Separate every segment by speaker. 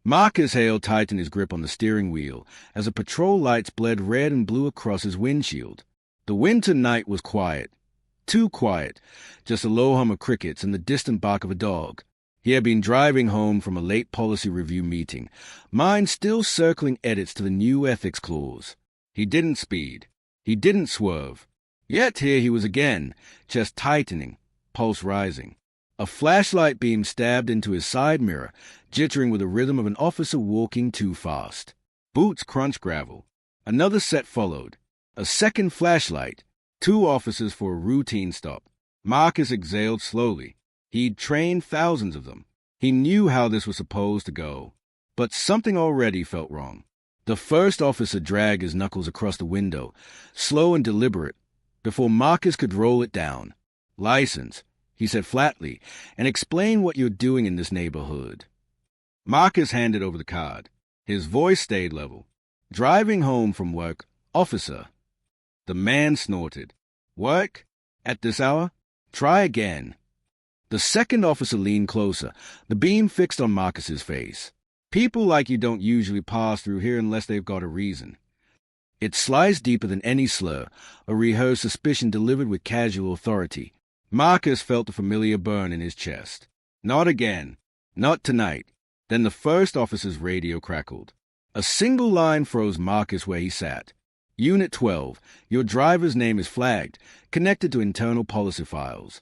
Speaker 1: Marcus Hale tightened his grip on the steering wheel as the patrol lights bled red and blue across his windshield. The winter night was quiet. Too quiet, just a low hum of crickets and the distant bark of a dog. He had been driving home from a late policy review meeting, mind still circling edits to the new ethics clause. He didn't speed. He didn't swerve. Yet here he was again, chest tightening, pulse rising. A flashlight beam stabbed into his side mirror, jittering with the rhythm of an officer walking too fast. Boots crunched gravel. Another set followed. A second flashlight. 2 officers for a routine stop. Marcus exhaled slowly. He'd trained thousands of them. He knew how this was supposed to go. But something already felt wrong. The first officer dragged his knuckles across the window, slow and deliberate, before Marcus could roll it down. "License," he said flatly, "and explain what you're doing in this neighborhood." Marcus handed over the card. His voice stayed level. "Driving home from work, officer." The man snorted. "Work? At this hour? Try again." The second officer leaned closer, the beam fixed on Marcus's face. "People like you don't usually pass through here unless they've got a reason." It sliced deeper than any slur, a rehearsed suspicion delivered with casual authority. Marcus felt a familiar burn in his chest. Not again. Not tonight. Then the first officer's radio crackled. A single line froze Marcus where he sat. "Unit 12, your driver's name is flagged, connected to internal policy files."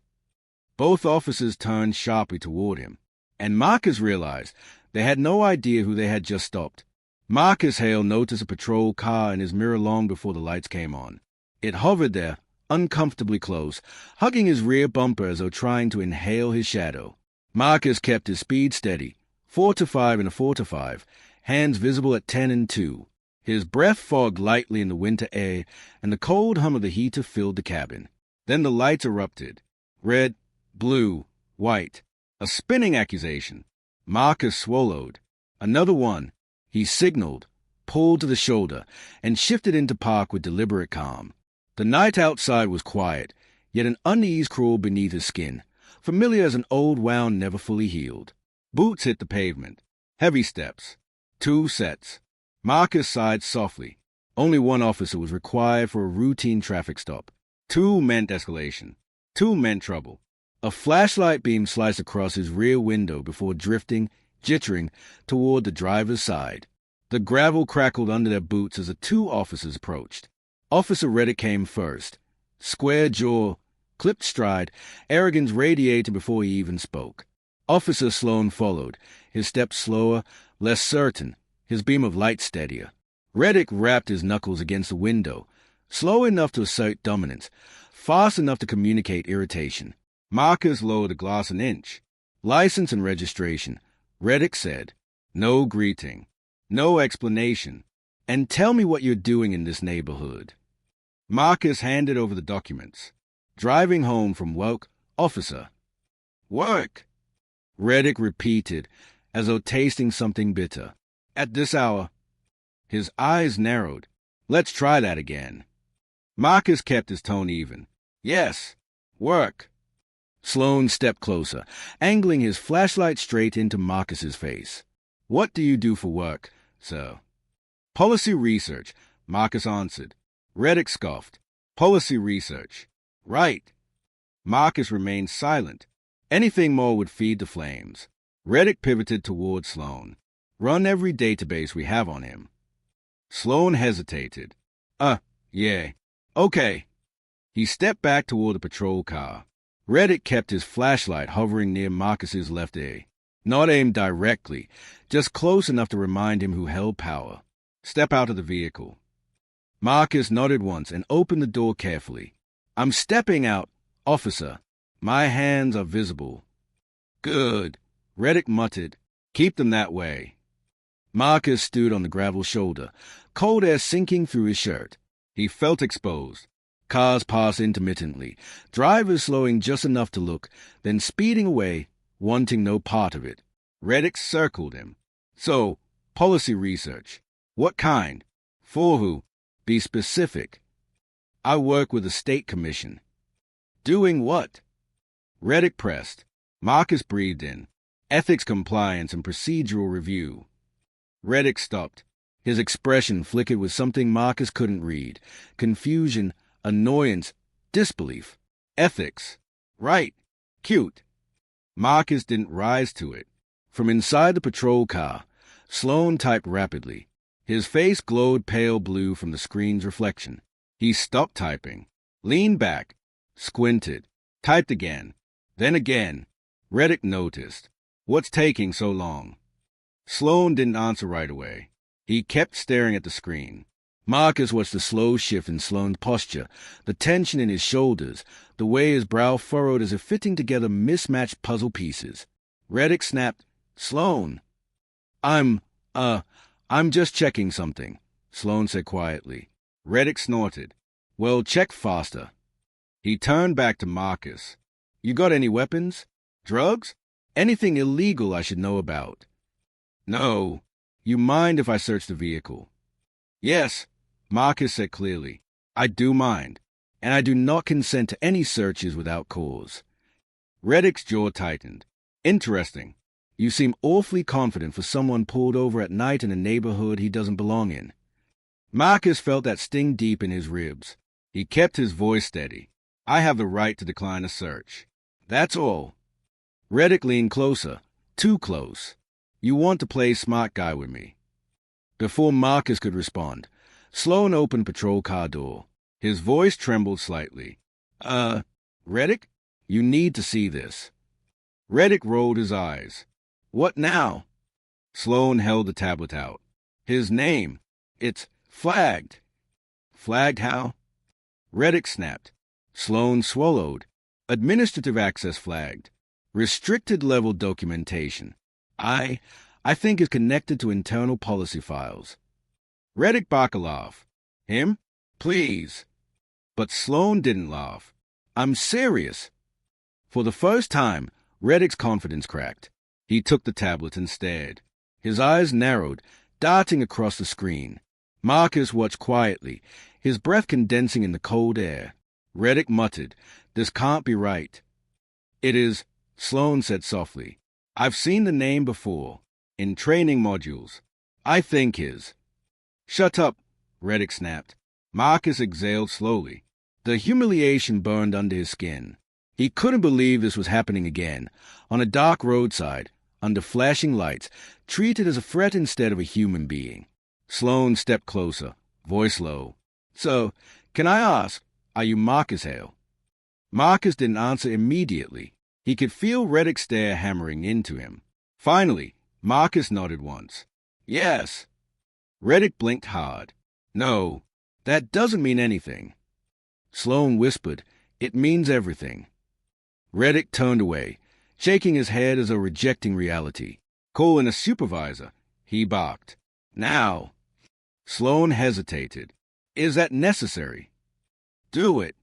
Speaker 1: Both officers turned sharply toward him, and Marcus realized they had no idea who they had just stopped. Marcus Hale noticed a patrol car in his mirror long before the lights came on. It hovered there, uncomfortably close, hugging his rear bumper as though trying to inhale his shadow. Marcus kept his speed steady, 4 to 5 and a 4 to 5, hands visible at 10 and 2. His breath fogged lightly in the winter air, and the cold hum of the heater filled the cabin. Then the lights erupted. Red, blue, white. A spinning accusation. Marcus swallowed. Another one. He signaled, pulled to the shoulder, and shifted into park with deliberate calm. The night outside was quiet, yet an unease crawled beneath his skin, familiar as an old wound never fully healed. Boots hit the pavement. Heavy steps. 2 sets. Marcus sighed softly. Only 1 officer was required for a routine traffic stop. 2 meant escalation. 2 meant trouble. A flashlight beam sliced across his rear window before drifting, jittering, toward the driver's side. The gravel crackled under their boots as the 2 officers approached. Officer Reddick came first. Square jaw, clipped stride, arrogance radiated before he even spoke. Officer Sloan followed, his step slower, less certain, his beam of light steadier. Reddick rapped his knuckles against the window, slow enough to assert dominance, fast enough to communicate irritation. Marcus lowered the glass an inch. "License and registration," Reddick said. "No greeting. No explanation. And tell me what you're doing in this neighborhood." Marcus handed over the documents. "Driving home from work, officer." "Work," Reddick repeated, as though tasting something bitter. "At this hour." His eyes narrowed. "Let's try that again." Marcus kept his tone even. "Yes, work." Sloan stepped closer, angling his flashlight straight into Marcus's face. "What do you do for work, sir?" "Policy research," Marcus answered. Reddick scoffed. "Policy research. Right." Marcus remained silent. Anything more would feed the flames. Reddick pivoted toward Sloan. "Run every database we have on him." Sloan hesitated. Yeah. Okay." He stepped back toward the patrol car. Reddick kept his flashlight hovering near Marcus's left ear. Not aimed directly, just close enough to remind him who held power. "Step out of the vehicle." Marcus nodded once and opened the door carefully. "I'm stepping out, officer. My hands are visible." "Good," Reddick muttered. "Keep them that way." Marcus stood on the gravel shoulder, cold air sinking through his shirt. He felt exposed. Cars passed intermittently, drivers slowing just enough to look, then speeding away, wanting no part of it. Reddick circled him. "So, policy research. What kind? For who? Be specific." "I work with the state commission." "Doing what?" Reddick pressed. Marcus breathed in. "Ethics compliance and procedural review." Reddick stopped. His expression flickered with something Marcus couldn't read. Confusion, annoyance, disbelief. Ethics. Right. Cute. Marcus didn't rise to it. From inside the patrol car, Sloane typed rapidly. His face glowed pale blue from the screen's reflection. He stopped typing, leaned back, squinted, typed again, then again. Reddick noticed. What's taking so long? Sloane didn't answer right away. He kept staring at the screen. Marcus watched the slow shift in Sloane's posture, the tension in his shoulders, the way his brow furrowed as if fitting together mismatched puzzle pieces. Reddick snapped, "Sloane." I'm just checking something," Sloane said quietly. Reddick snorted. "Well, check faster." He turned back to Marcus. "You got any weapons? Drugs? Anything illegal I should know about?" "No. You mind if I search the vehicle?" "Yes," Marcus said clearly. "I do mind, and I do not consent to any searches without cause." Reddick's jaw tightened. "Interesting. You seem awfully confident for someone pulled over at night in a neighborhood he doesn't belong in." Marcus felt that sting deep in his ribs. He kept his voice steady. "I have the right to decline a search. That's all." Reddick leaned closer, too close. "You want to play smart guy with me?" Before Marcus could respond, Sloane opened patrol car door. His voice trembled slightly. Reddick? You need to see this." Reddick rolled his eyes. "What now?" Sloane held the tablet out. "His name. It's flagged." "Flagged how?" Reddick snapped. Sloane swallowed. "Administrative access flagged. Restricted level documentation. I think it's connected to internal policy files." Reddick barked a laugh. "Him? Please." But Sloane didn't laugh. "I'm serious." For the first time, Reddick's confidence cracked. He took the tablet and stared. His eyes narrowed, darting across the screen. Marcus watched quietly, his breath condensing in the cold air. Reddick muttered, "This can't be right." "It is," Sloane said softly. "I've seen the name before, in training modules. I think his." "Shut up," Reddick snapped. Marcus exhaled slowly. The humiliation burned under his skin. He couldn't believe this was happening again, on a dark roadside, under flashing lights, treated as a threat instead of a human being. Sloane stepped closer, voice low. "So, can I ask, are you Marcus Hale?" Marcus didn't answer immediately. He could feel Reddick's stare hammering into him. Finally, Marcus nodded once. "Yes." Reddick blinked hard. "No, that doesn't mean anything." Sloane whispered, "It means everything." Reddick turned away, shaking his head as though rejecting reality. "Calling a supervisor," he barked. "Now." Sloane hesitated. "Is that necessary?" "Do it."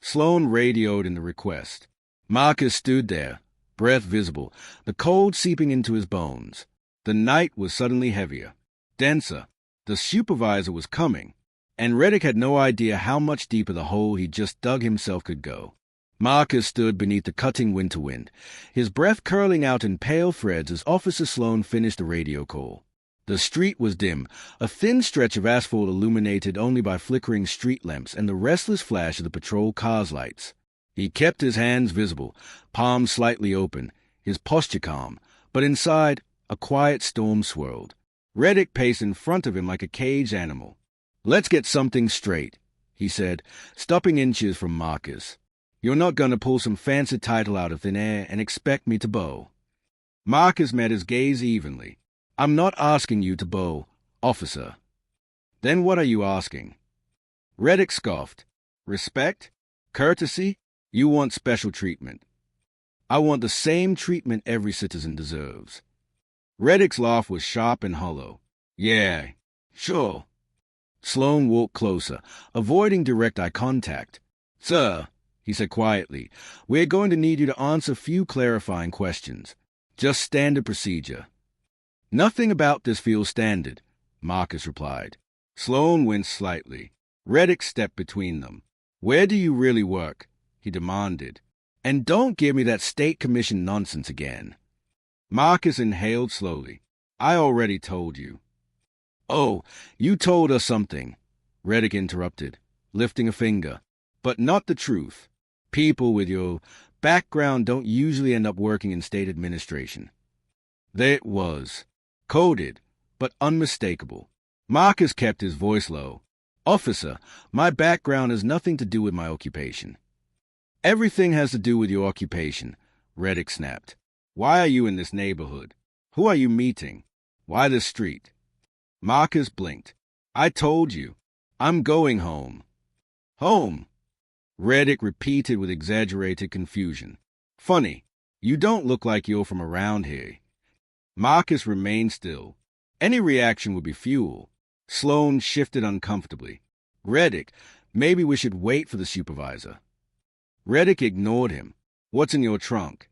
Speaker 1: Sloane radioed in the request. Marcus stood there, breath visible, the cold seeping into his bones. The night was suddenly heavier, denser. The supervisor was coming, and Reddick had no idea how much deeper the hole he just dug himself could go. Marcus stood beneath the cutting winter wind, his breath curling out in pale threads as Officer Sloane finished the radio call. The street was dim, a thin stretch of asphalt illuminated only by flickering street lamps and the restless flash of the patrol car's lights. He kept his hands visible, palms slightly open, his posture calm, but inside, a quiet storm swirled. Reddick paced in front of him like a caged animal. "Let's get something straight," he said, stopping inches from Marcus. "You're not going to pull some fancy title out of thin air and expect me to bow." Marcus met his gaze evenly. "I'm not asking you to bow, officer." "Then what are you asking?" Reddick scoffed. "Respect? Courtesy? You want special treatment." "I want the same treatment every citizen deserves." Reddick's laugh was sharp and hollow. "Yeah, sure." Sloane walked closer, avoiding direct eye contact. "Sir," he said quietly, "we're going to need you to answer a few clarifying questions. Just standard procedure." "Nothing about this feels standard," Marcus replied. Sloane winced slightly. Reddick stepped between them. "Where do you really work?" he demanded. "And don't give me that state commission nonsense again." Marcus inhaled slowly. I already told you. Oh, you told us something, Reddick interrupted, lifting a finger. But not the truth. People with your background don't usually end up working in state administration. There it was. Coded, but unmistakable. Marcus kept his voice low. Officer, my background has nothing to do with my occupation. Everything has to do with your occupation, Reddick snapped. Why are you in this neighborhood? Who are you meeting? Why this street? Marcus blinked. I told you. I'm going home. Home, Reddick repeated with exaggerated confusion. Funny, you don't look like you're from around here. Marcus remained still. Any reaction would be fuel. Sloan shifted uncomfortably. Reddick, maybe we should wait for the supervisor. Reddick ignored him. What's in your trunk?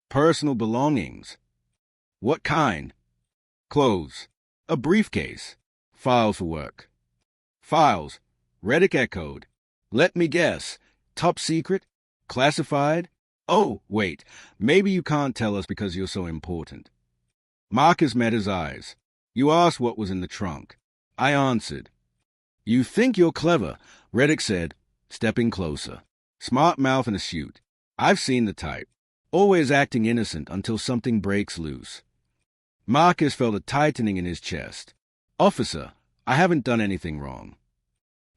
Speaker 1: Personal belongings. What kind? Clothes. A briefcase. Files for work. Files, Reddick echoed. Let me guess. Top secret? Classified? Oh, wait. Maybe you can't tell us because you're so important. Marcus met his eyes. You asked what was in the trunk. I answered. You think you're clever, Reddick said, stepping closer. Smart mouth and astute. I've seen the type. Always acting innocent until something breaks loose. Marcus felt a tightening in his chest. Officer, I haven't done anything wrong.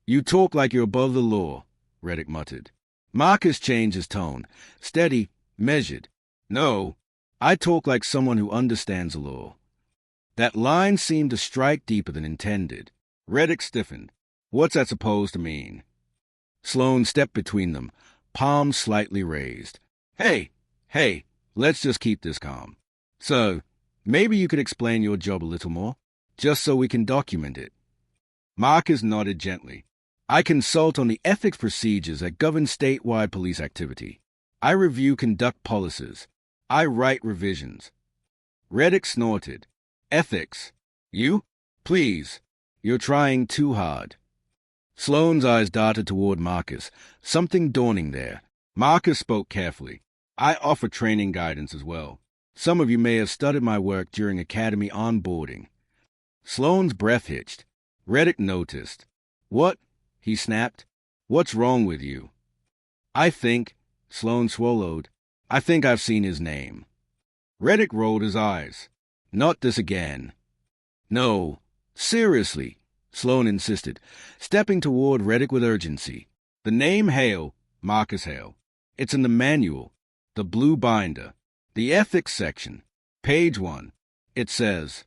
Speaker 1: You talk like you're above the law, Reddick muttered. Marcus changed his tone, steady, measured. No, I talk like someone who understands the law. That line seemed to strike deeper than intended. Reddick stiffened. What's that supposed to mean? Sloan stepped between them, palms slightly raised. Hey, let's just keep this calm. So, maybe you could explain your job a little more, just so we can document it. Marcus nodded gently. I consult on the ethics procedures that govern statewide police activity. I review conduct policies. I write revisions. Reddick snorted. Ethics? You? Please. You're trying too hard. Sloan's eyes darted toward Marcus, something dawning there. Marcus spoke carefully. I offer training guidance as well. Some of you may have studied my work during academy onboarding. Sloan's breath hitched. Reddick noticed. What? He snapped. What's wrong with you? I think, Sloan swallowed, I think I've seen his name. Reddick rolled his eyes. Not this again. No, seriously, Sloan insisted, stepping toward Reddick with urgency. The name Hale, Marcus Hale. It's in the manual, the blue binder, the ethics section, page 1. It says,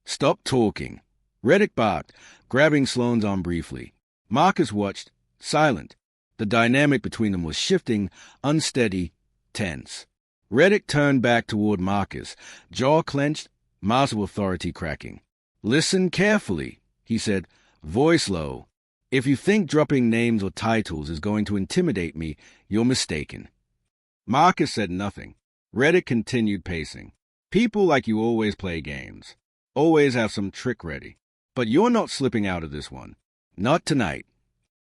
Speaker 1: Stop talking. Reddick barked, grabbing Sloan's arm briefly. Marcus watched, silent. The dynamic between them was shifting, unsteady, tense. Reddick turned back toward Marcus, jaw clenched, mass of authority cracking. Listen carefully, he said, voice low. If you think dropping names or titles is going to intimidate me, you're mistaken. Marcus said nothing. Reddick continued pacing. People like you always play games. Always have some trick ready. But you're not slipping out of this one. Not tonight.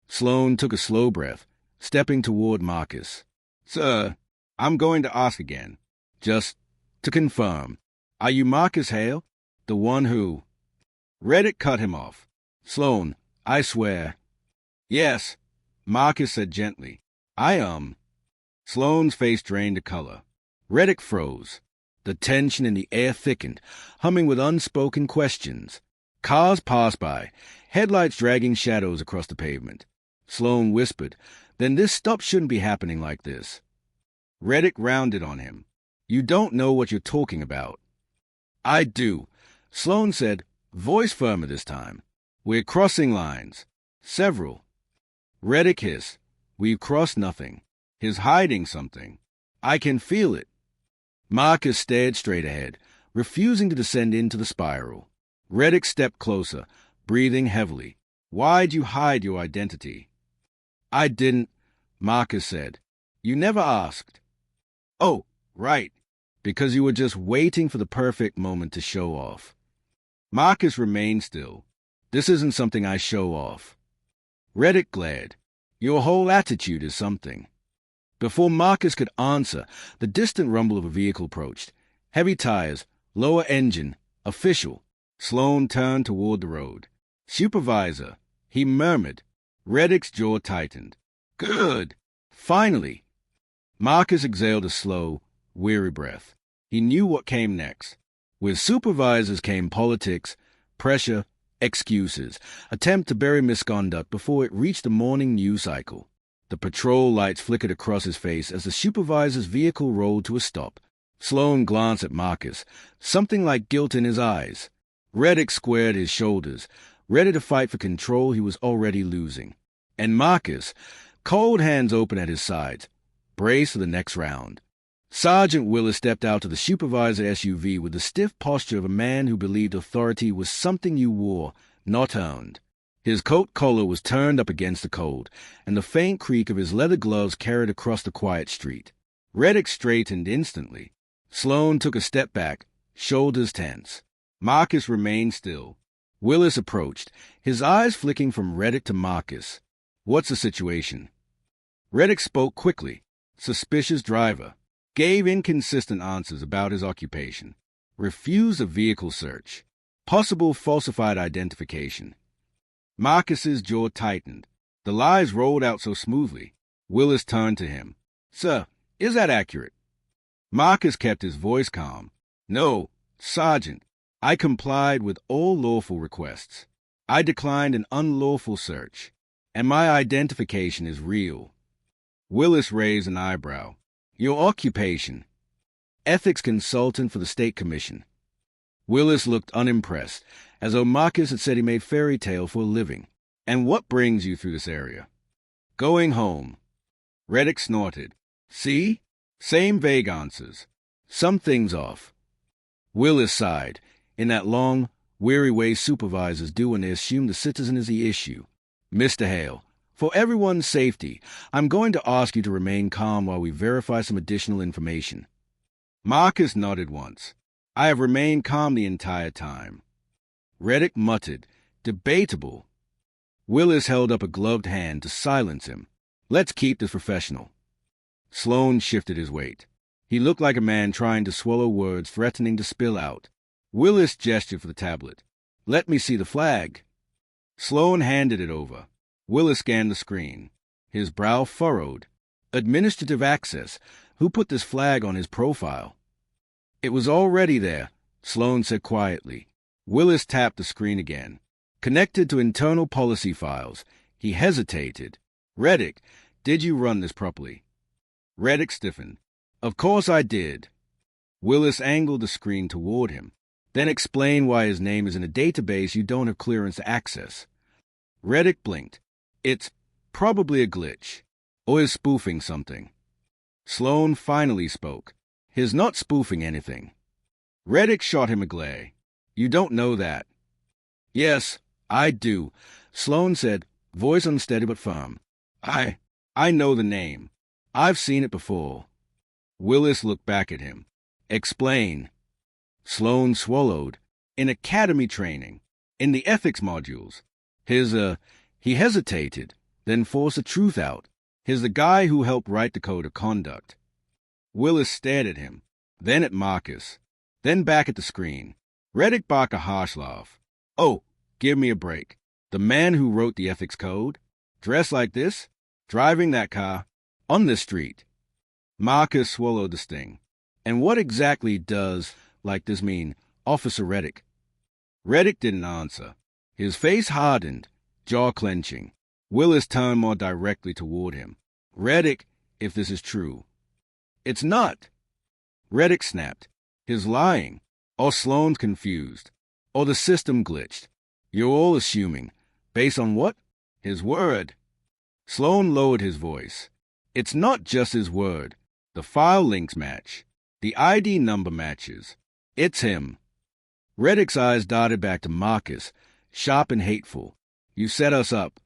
Speaker 1: Sloan took a slow breath, stepping toward Marcus. Sir, I'm going to ask again. Just to confirm. Are you Marcus Hale? The one who... Reddick cut him off. Sloan, I swear. Yes, Marcus said gently. Sloan's face drained to color. Reddick froze. The tension in the air thickened, humming with unspoken questions. Cars passed by, headlights dragging shadows across the pavement. Sloan whispered, Then this stuff shouldn't be happening like this. Reddick rounded on him. You don't know what you're talking about. I do, Sloan said, voice firmer this time. We're crossing lines. Several. Reddick hissed. We've crossed nothing. He's hiding something. I can feel it. Marcus stared straight ahead, refusing to descend into the spiral. Reddick stepped closer, breathing heavily. Why'd you hide your identity? I didn't, Marcus said. You never asked. Oh, right. Because you were just waiting for the perfect moment to show off. Marcus remained still. This isn't something I show off. Reddick glared. Your whole attitude is something. Before Marcus could answer, the distant rumble of a vehicle approached. Heavy tires, lower engine, Official. Sloan turned toward the road. Supervisor, he murmured. Reddick's jaw tightened. Good. Finally. Marcus exhaled a slow, weary breath. He knew what came next. With supervisors came politics, pressure, excuses, attempt to bury misconduct before it reached the morning news cycle. The patrol lights flickered across his face as the supervisor's vehicle rolled to a stop. Sloan glanced at Marcus, something like guilt in his eyes. Reddick squared his shoulders, ready to fight for control he was already losing. And Marcus, cold hands open at his sides, braced for the next round. Sergeant Willis stepped out to the supervisor SUV with the stiff posture of a man who believed authority was something you wore, not owned. His coat collar was turned up against the cold, and the faint creak of his leather gloves carried across the quiet street. Reddick straightened instantly. Sloan took a step back, shoulders tense. Marcus remained still. Willis approached, his eyes flicking from Reddick to Marcus. What's the situation? Reddick spoke quickly. Suspicious driver. Gave inconsistent answers about his occupation. Refused a vehicle search. Possible falsified identification. Marcus's jaw tightened. The lies rolled out so smoothly. Willis turned to him. Sir, is that accurate? Marcus kept his voice calm. No, Sergeant. I complied with all lawful requests. I declined an unlawful search. And my identification is real. Willis raised an eyebrow. Your occupation? Ethics consultant for the State Commission. Willis looked unimpressed, as though Marcus had said he made fairy tale for a living. And what brings you through this area? Going home. Reddick snorted. See? Same vague answers. Some things off. Willis sighed, in that long, weary way supervisors do when they assume the citizen is the issue. Mr. Hale, for everyone's safety, I'm going to ask you to remain calm while we verify some additional information. Marcus nodded once. I have remained calm the entire time. Reddick muttered, debatable. Willis held up a gloved hand to silence him. Let's keep this professional. Sloan shifted his weight. He looked like a man trying to swallow words threatening to spill out. Willis gestured for the tablet. Let me see the flag. Sloan handed it over. Willis scanned the screen. His brow furrowed. Administrative access. Who put this flag on his profile? It was already there, Sloan said quietly. Willis tapped the screen again. Connected to internal policy files. He hesitated. Reddick, did you run this properly? Reddick stiffened. Of course I did. Willis angled the screen toward him. Then explain why his name is in a database you don't have clearance to access. Reddick blinked. It's probably a glitch. Or is spoofing something. Sloan finally spoke. He's not spoofing anything. Reddick shot him a glare. You don't know that. Yes, I do, Sloan said, voice unsteady but firm. I know the name. I've seen it before. Willis looked back at him. Explain. Sloan swallowed. In academy training. In the ethics modules. He hesitated, then forced the truth out. He's the guy who helped write the code of conduct. Willis stared at him, then at Marcus, then back at the screen. Reddick barked a harsh laugh. Oh, give me a break. The man who wrote the ethics code? Dressed like this? Driving that car? On this street? Marcus swallowed the sting. And what exactly does, like this mean, Officer Reddick? Reddick didn't answer. His face hardened, jaw clenching. Willis turned more directly toward him. Reddick, if this is true. It's not. Reddick snapped. He's lying. Or Sloan's confused. Or the system glitched. You're all assuming. Based on what? His word. Sloan lowered his voice. It's not just his word. The file links match. The ID number matches. It's him. Reddick's eyes darted back to Marcus, sharp and hateful. You set us up.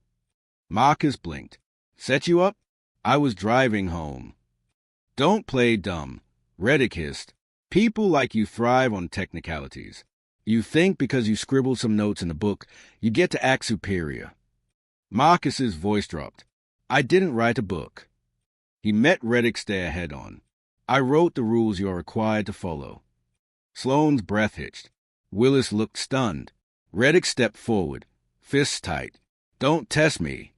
Speaker 1: Marcus blinked. Set you up? I was driving home. Don't play dumb, Reddick hissed. People like you thrive on technicalities. You think because you scribbled some notes in a book, you get to act superior. Marcus's voice dropped. I didn't write a book. He met Reddick's stare head-on. I wrote the rules you are required to follow. Sloan's breath hitched. Willis looked stunned. Reddick stepped forward, fists tight. "Don't test me."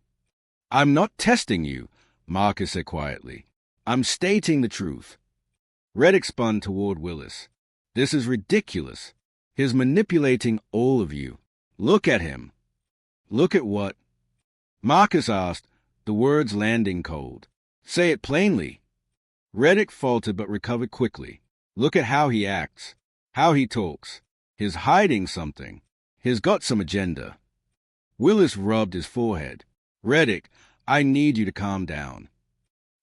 Speaker 1: "I'm not testing you," Marcus said quietly. "I'm stating the truth." Reddick spun toward Willis. "This is ridiculous. He's manipulating all of you. Look at him." "Look at what?" Marcus asked, the words landing cold. "Say it plainly." Reddick faltered but recovered quickly. "Look at how he acts, how he talks. He's hiding something. He's got some agenda." Willis rubbed his forehead. "Reddick, I need you to calm down."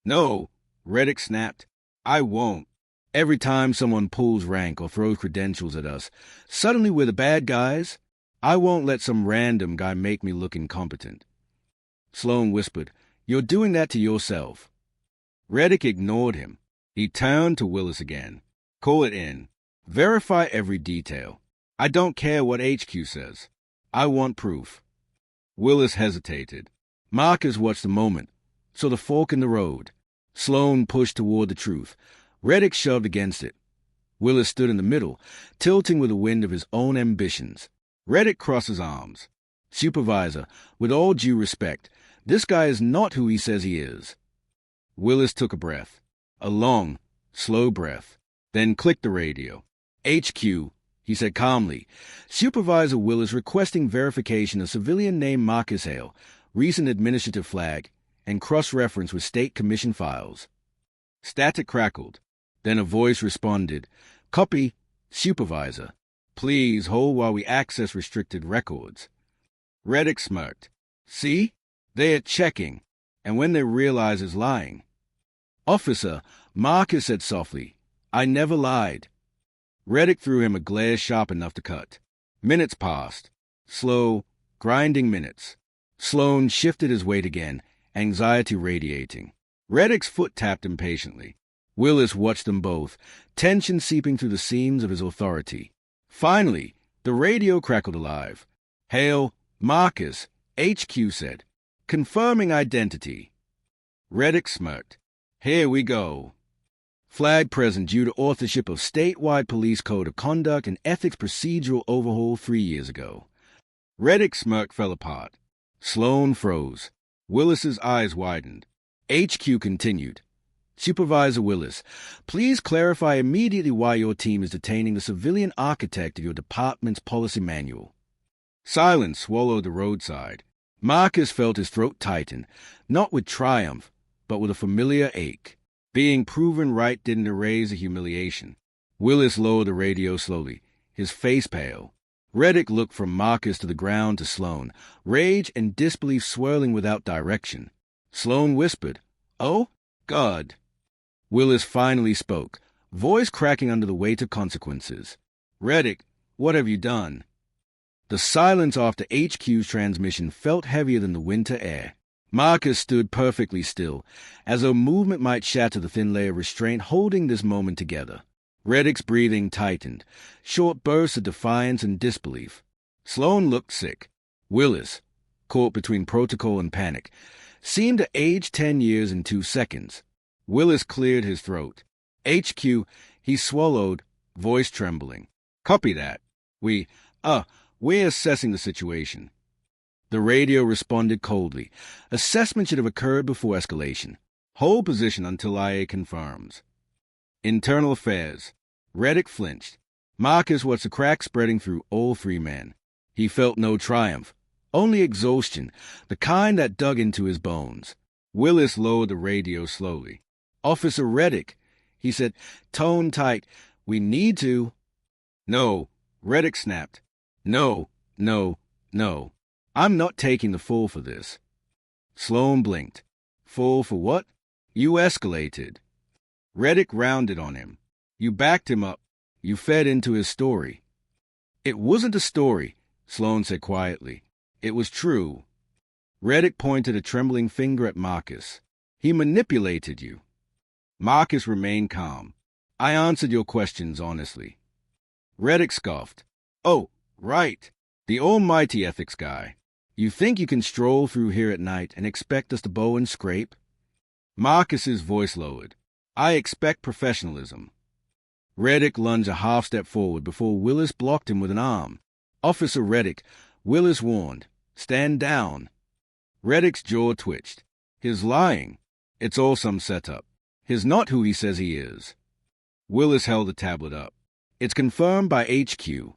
Speaker 1: "No," Reddick snapped. "I won't. Every time someone pulls rank or throws credentials at us, suddenly we're the bad guys. I won't let some random guy make me look incompetent." Sloan whispered, "You're doing that to yourself." Reddick ignored him. He turned to Willis again. "Call it in. Verify every detail. I don't care what HQ says. I want proof." Willis hesitated. Marcus watched the moment, saw the fork in the road. Sloan pushed toward the truth. Reddick shoved against it. Willis stood in the middle, tilting with the wind of his own ambitions. Reddick crossed his arms. "Supervisor, with all due respect, this guy is not who he says he is." Willis took a breath. A long, slow breath. Then clicked the radio. "HQ," he said calmly. "Supervisor Willis requesting verification of civilian named Marcus Hale, recent administrative flag, and cross-reference with state commission files." Static crackled. Then a voice responded, "Copy, Supervisor. Please hold while we access restricted records." Reddick smirked. "See? They're checking, and when they realize it's lying." "Officer," Marcus said softly, "I never lied." Reddick threw him a glare sharp enough to cut. Minutes passed. Slow, grinding minutes. Sloan shifted his weight again, anxiety radiating. Reddick's foot tapped impatiently. Willis watched them both, tension seeping through the seams of his authority. Finally, the radio crackled alive. "Hale, Marcus," HQ said, "confirming identity." Reddick smirked. "Here we go." Flag present due to authorship of statewide police code of conduct and ethics procedural overhaul 3 years ago. Reddick's smirk fell apart. Sloan froze. Willis's eyes widened. HQ continued. "Supervisor Willis, please clarify immediately why your team is detaining the civilian architect of your department's policy manual." Silence swallowed the roadside. Marcus felt his throat tighten, not with triumph, but with a familiar ache. Being proven right didn't erase the humiliation. Willis lowered the radio slowly, his face pale. Reddick looked from Marcus to the ground to Sloan, rage and disbelief swirling without direction. Sloan whispered, "Oh, God." Willis finally spoke, voice cracking under the weight of consequences. "Reddick, what have you done?" The silence after HQ's transmission felt heavier than the winter air. Marcus stood perfectly still, as though movement might shatter the thin layer of restraint holding this moment together. Reddick's breathing tightened, short bursts of defiance and disbelief. Sloan looked sick. Willis, caught between protocol and panic, seemed to age 10 years in 2 seconds. Willis cleared his throat. "HQ," he swallowed, voice trembling. "Copy that. We're assessing the situation." The radio responded coldly. "Assessment should have occurred before escalation. Hold position until IA confirms." Internal Affairs. Reddick flinched. Marcus watched the crack spreading through all 3 men. He felt no triumph, only exhaustion, the kind that dug into his bones. Willis lowered the radio slowly. "Officer Reddick," he said, tone tight, "we need to—" "No," Reddick snapped. "No, no, no. I'm not taking the fall for this." Sloan blinked. "Fall for what?" "You escalated." Reddick rounded on him. "You backed him up. You fed into his story." "It wasn't a story," Sloan said quietly. "It was true." Reddick pointed a trembling finger at Marcus. "He manipulated you." Marcus remained calm. "I answered your questions honestly." Reddick scoffed. "Oh, right. The almighty ethics guy. You think you can stroll through here at night and expect us to bow and scrape?" Marcus's voice lowered. "I expect professionalism." Reddick lunged a half step forward before Willis blocked him with an arm. "Officer Reddick," Willis warned. "Stand down." Reddick's jaw twitched. "He's lying. It's all some setup. He's not who he says he is." Willis held the tablet up. "It's confirmed by HQ."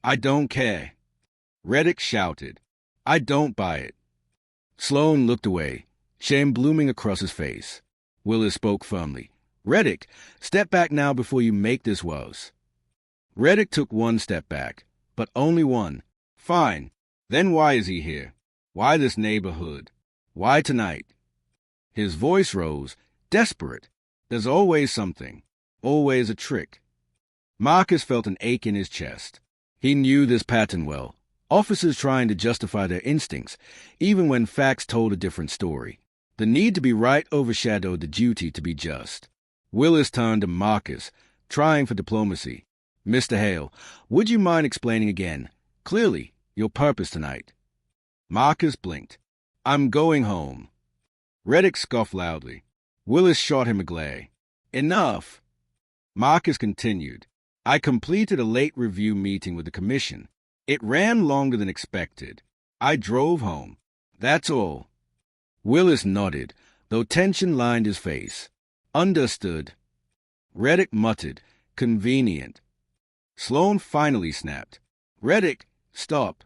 Speaker 1: "I don't care." Reddick shouted. "I don't buy it." Sloan looked away, shame blooming across his face. Willis spoke firmly. "Reddick, step back now before you make this worse." Reddick took one step back, but only one. "Fine. Then why is he here? Why this neighborhood? Why tonight?" His voice rose, desperate. "There's always something. Always a trick." Marcus felt an ache in his chest. He knew this pattern well. Officers trying to justify their instincts, even when facts told a different story. The need to be right overshadowed the duty to be just. Willis turned to Marcus, trying for diplomacy. "Mr. Hale, would you mind explaining again, clearly, your purpose tonight?" Marcus blinked. "I'm going home." Reddick scoffed loudly. Willis shot him a glare. "Enough." Marcus continued. "I completed a late review meeting with the commission. It ran longer than expected. I drove home. That's all." Willis nodded, though tension lined his face. "Understood." Reddick muttered, "Convenient." Sloan finally snapped. "Reddick, stop."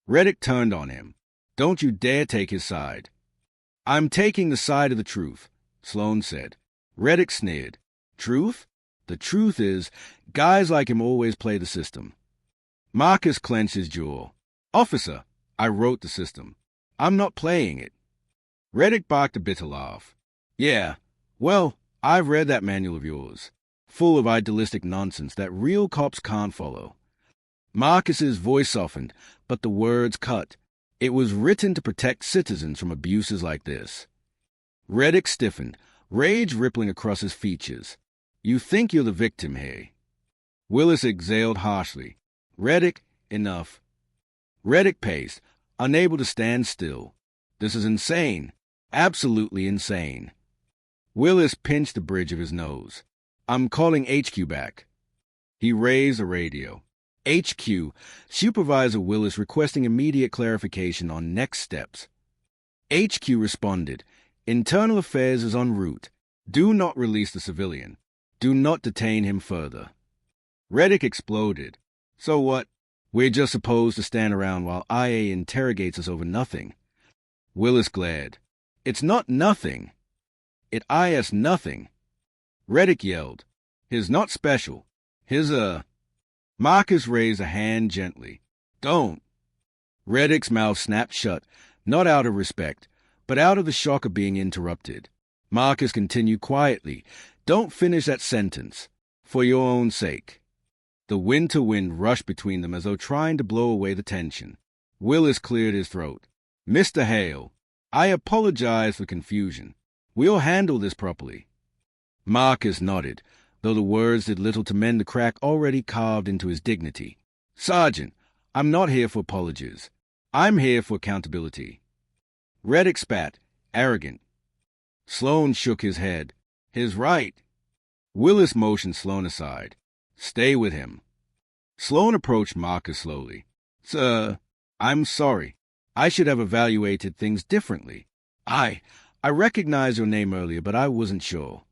Speaker 1: Reddick turned on him. "Don't you dare take his side." "I'm taking the side of the truth," Sloan said. Reddick sneered. "Truth? The truth is, guys like him always play the system." Marcus clenched his jaw. "Officer, I wrote the system. I'm not playing it." Reddick barked a bitter laugh. "Yeah, well, I've read that manual of yours. Full of idealistic nonsense that real cops can't follow." Marcus's voice softened, but the words cut. It was written to protect citizens from abuses like this. Reddick stiffened, rage rippling across his features. "You think you're the victim, hey?" Willis exhaled harshly. "Reddick, enough." Reddick paced, unable to stand still. "This is insane. Absolutely insane." Willis pinched the bridge of his nose. "I'm calling HQ back." He raised the radio. "HQ, Supervisor Willis requesting immediate clarification on next steps." HQ responded. "Internal Affairs is en route. Do not release the civilian. Do not detain him further." Reddick exploded. "So what? We're just supposed to stand around while IA interrogates us over nothing." Willis glared. "It's not nothing. It is nothing." Reddick yelled. "He's not special. He's a—" Marcus raised a hand gently. "Don't." Reddick's mouth snapped shut, not out of respect, but out of the shock of being interrupted. Marcus continued quietly. "Don't finish that sentence. For your own sake." The winter wind rushed between them as though trying to blow away the tension. Willis cleared his throat. "Mr. Hale, I apologize for confusion. We'll handle this properly." Marcus nodded, though the words did little to mend the crack already carved into his dignity. "Sergeant, I'm not here for apologies. I'm here for accountability." Reddick spat, arrogant. Sloan shook his head. "He's right." Willis motioned Sloan aside. "Stay with him." Sloan approached Marcus slowly. "Sir, I'm sorry. I should have evaluated things differently. I recognized your name earlier, but I wasn't sure."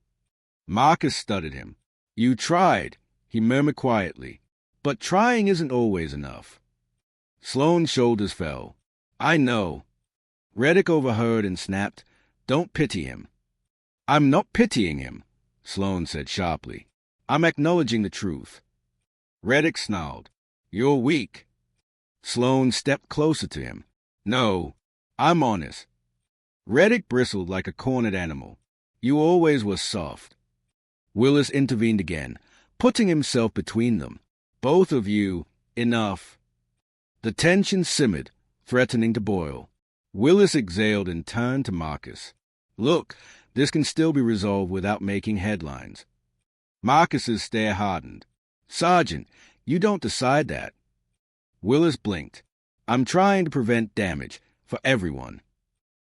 Speaker 1: Marcus studied him. "You tried," he murmured quietly. "But trying isn't always enough." Sloan's shoulders fell. "I know." Reddick overheard and snapped, "Don't pity him." "I'm not pitying him," Sloan said sharply. "I'm acknowledging the truth." Reddick snarled. "You're weak." Sloan stepped closer to him. "No, I'm honest." Reddick bristled like a cornered animal. "You always were soft." Willis intervened again, putting himself between them. "Both of you, enough." The tension simmered, threatening to boil. Willis exhaled and turned to Marcus. "Look, this can still be resolved without making headlines." Marcus's stare hardened. "Sergeant, you don't decide that." Willis blinked. "I'm trying to prevent damage, for everyone."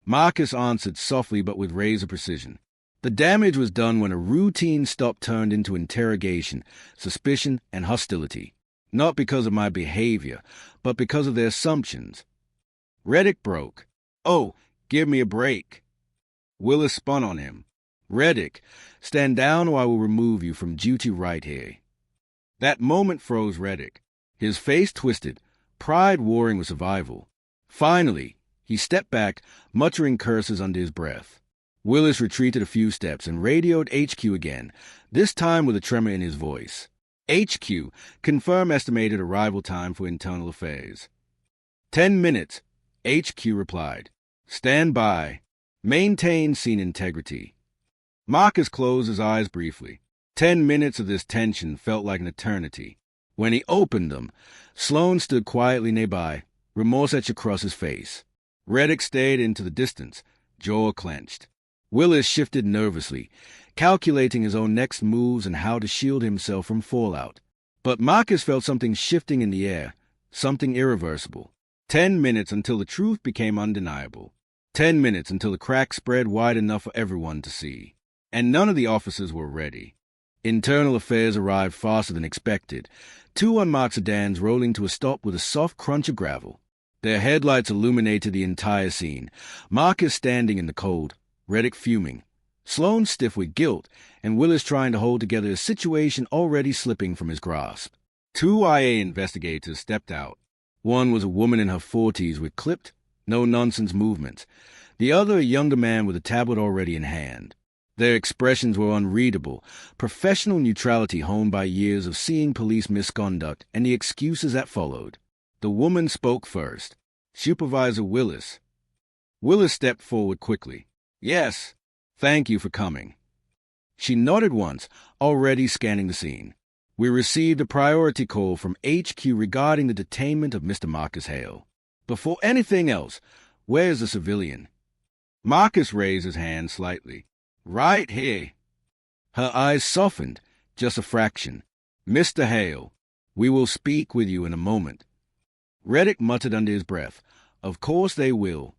Speaker 1: Marcus answered softly but with razor precision. The damage was done when a routine stop turned into interrogation, suspicion, and hostility. Not because of my behavior, but because of their assumptions. Reddick broke. "Oh, give me a break." Willis spun on him. "Reddick, stand down or I will remove you from duty right here." That moment froze Reddick. His face twisted, pride warring with survival. Finally, he stepped back, muttering curses under his breath. Willis retreated a few steps and radioed HQ again, this time with a tremor in his voice. "HQ, confirm estimated arrival time for internal affairs." 10 minutes, HQ replied. "Stand by. Maintain scene integrity." Marcus closed his eyes briefly. 10 minutes of this tension felt like an eternity. When he opened them, Sloan stood quietly nearby, remorse etched across his face. Reddick stared into the distance, jaw clenched. Willis shifted nervously, calculating his own next moves and how to shield himself from fallout. But Marcus felt something shifting in the air, something irreversible. 10 minutes until the truth became undeniable. 10 minutes until the crack spread wide enough for everyone to see. And none of the officers were ready. Internal affairs arrived faster than expected, 2 unmarked sedans rolling to a stop with a soft crunch of gravel. Their headlights illuminated the entire scene, Marcus standing in the cold, Reddick fuming, Sloan stiff with guilt, and Willis trying to hold together a situation already slipping from his grasp. 2 IA investigators stepped out. One was a woman in her 40s with clipped, no-nonsense movements. The other a younger man with a tablet already in hand. Their expressions were unreadable, professional neutrality honed by years of seeing police misconduct and the excuses that followed. The woman spoke first. "Supervisor Willis." Willis stepped forward quickly. "Yes, thank you for coming." She nodded once, already scanning the scene. "We received a priority call from HQ regarding the detainment of Mr. Marcus Hale. Before anything else, where's the civilian?" Marcus raised his hand slightly. "Right here." Her eyes softened, just a fraction. "Mr. Hale, we will speak with you in a moment." Reddick muttered under his breath, "Of course they will."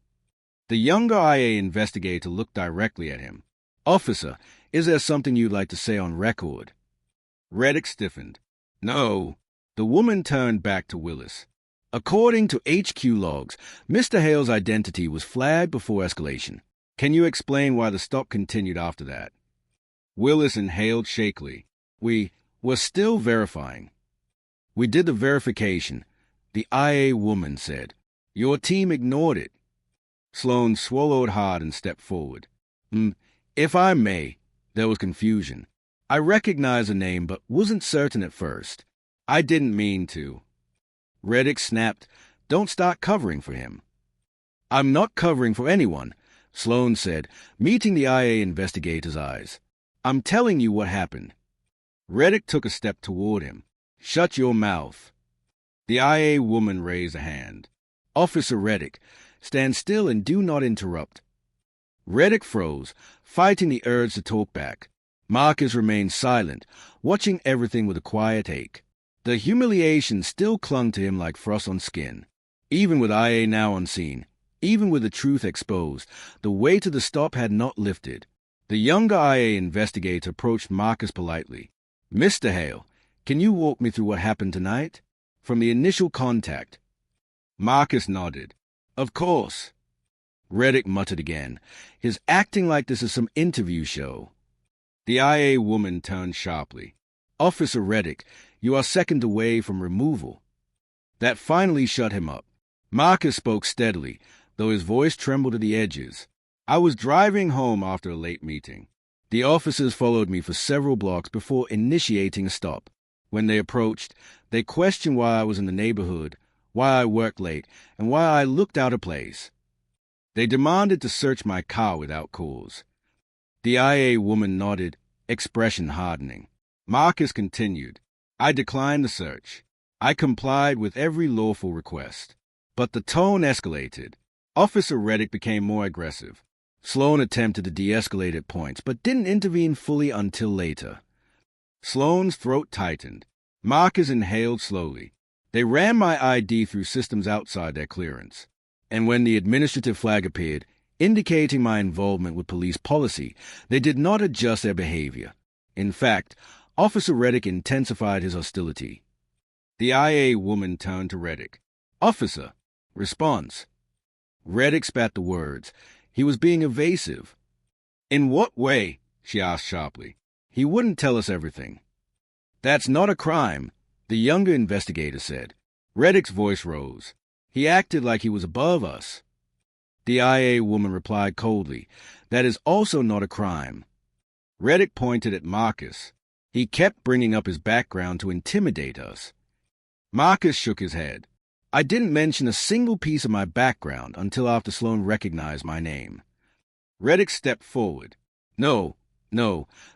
Speaker 1: The younger IA investigator looked directly at him. "Officer, is there something you'd like to say on record?" Reddick stiffened. "No." The woman turned back to Willis. "According to HQ logs, Mr. Hale's identity was flagged before escalation. Can you explain why the stop continued after that?" Willis inhaled shakily. We're still verifying." "We did the verification," the IA woman said. "Your team ignored it." Sloan swallowed hard and stepped forward. If I may." There was confusion. "I recognized the name but wasn't certain at first. I didn't mean to." Reddick snapped, "Don't start covering for him." "I'm not covering for anyone," Sloan said, meeting the IA investigator's eyes. "I'm telling you what happened." Reddick took a step toward him. "Shut your mouth." The IA woman raised a hand. "Officer Reddick, stand still and do not interrupt." Reddick froze, fighting the urge to talk back. Marcus remained silent, watching everything with a quiet ache. The humiliation still clung to him like frost on skin. Even with IA now on scene, even with the truth exposed, the weight of the stop had not lifted. The younger IA investigator approached Marcus politely. "Mr. Hale, can you walk me through what happened tonight? From the initial contact." Marcus nodded. "Of course." Reddick muttered again. "His acting like this is some interview show." The IA woman turned sharply. "Officer Reddick, you are second away from removal." That finally shut him up. Marcus spoke steadily, though his voice trembled at the edges. "I was driving home after a late meeting. The officers followed me for several blocks before initiating a stop. When they approached, they questioned why I was in the neighborhood, why I worked late, and why I looked out of place. They demanded to search my car without cause." The IA woman nodded, expression hardening. Marcus continued. "I declined the search. I complied with every lawful request. But the tone escalated. Officer Reddick became more aggressive. Sloan attempted to de-escalate at points, but didn't intervene fully until later. Sloan's throat tightened. Marcus inhaled slowly. They ran my ID through systems outside their clearance. And when the administrative flag appeared, indicating my involvement with police policy. They did not adjust their behavior. In fact, Officer Reddick intensified his hostility. The IA woman turned to Reddick. "Officer." Response. Reddick spat the words. He was being evasive. "In what way?" she asked sharply. "He wouldn't tell us everything." "That's not a crime," the younger investigator said. Reddick's voice rose. "He acted like he was above us." The IA woman replied coldly. "That is also not a crime." Reddick pointed at Marcus. "He kept bringing up his background to intimidate us." Marcus shook his head. "I didn't mention a single piece of my background until after Sloan recognized my name." Reddick stepped forward. No,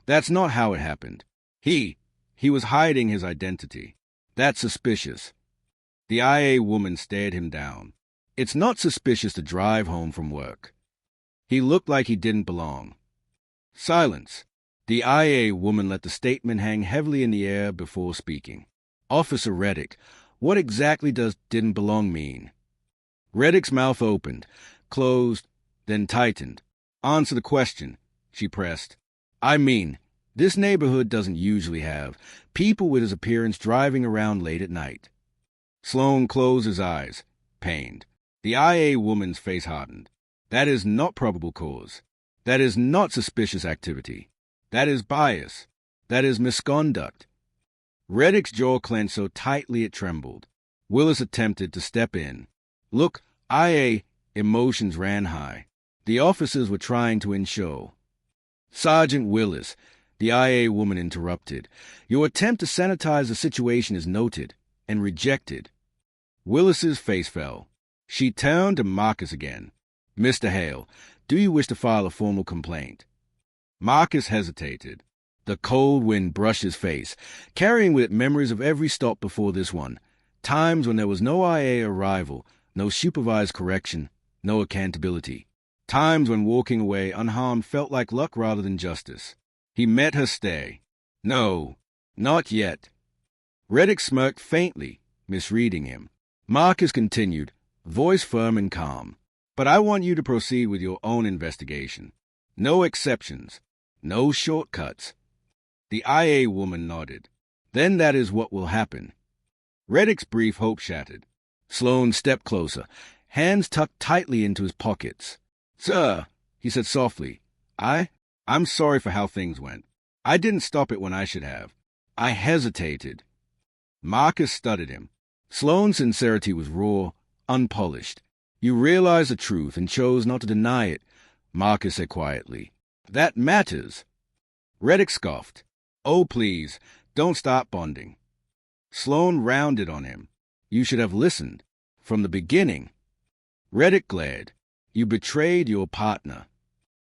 Speaker 1: that's not how it happened. He was hiding his identity. That's suspicious." The IA woman stared him down. "It's not suspicious to drive home from work." He looked like he didn't belong. Silence. The IA woman let the statement hang heavily in the air before speaking. "Officer Reddick, what exactly does 'didn't belong' mean?" Reddick's mouth opened, closed, then tightened. "Answer the question," she pressed. "I mean, this neighborhood doesn't usually have people with his appearance driving around late at night." Sloan closed his eyes, pained. The IA woman's face hardened. "That is not probable cause. That is not suspicious activity. That is bias. That is misconduct." Reddick's jaw clenched so tightly it trembled. Willis attempted to step in. "Look, IA..." Emotions ran high. The officers were trying to ensure. "Sergeant Willis," the IA woman interrupted, "your attempt to sanitize the situation is noted and rejected." Willis's face fell. She turned to Marcus again. "Mr. Hale, do you wish to file a formal complaint?" Marcus hesitated. The cold wind brushed his face, carrying with it memories of every stop before this one, times when there was no IA arrival, no supervised correction, no accountability, times when walking away unharmed felt like luck rather than justice. He met her stare. "No, not yet." Reddick smirked faintly, misreading him. Marcus continued, voice firm and calm. "But I want you to proceed with your own investigation. No exceptions. No shortcuts." The IA woman nodded. "Then that is what will happen." Reddick's brief hope shattered. Sloan stepped closer, hands tucked tightly into his pockets. "Sir," he said softly, I'm sorry for how things went. I didn't stop it when I should have. I hesitated." Marcus studied him. Sloan's sincerity was raw, unpolished. "You realized the truth and chose not to deny it," Marcus said quietly. "That matters." Reddick scoffed. "Oh, please, don't start bonding." Sloan rounded on him. "You should have listened. From the beginning." Reddick glared. "You betrayed your partner."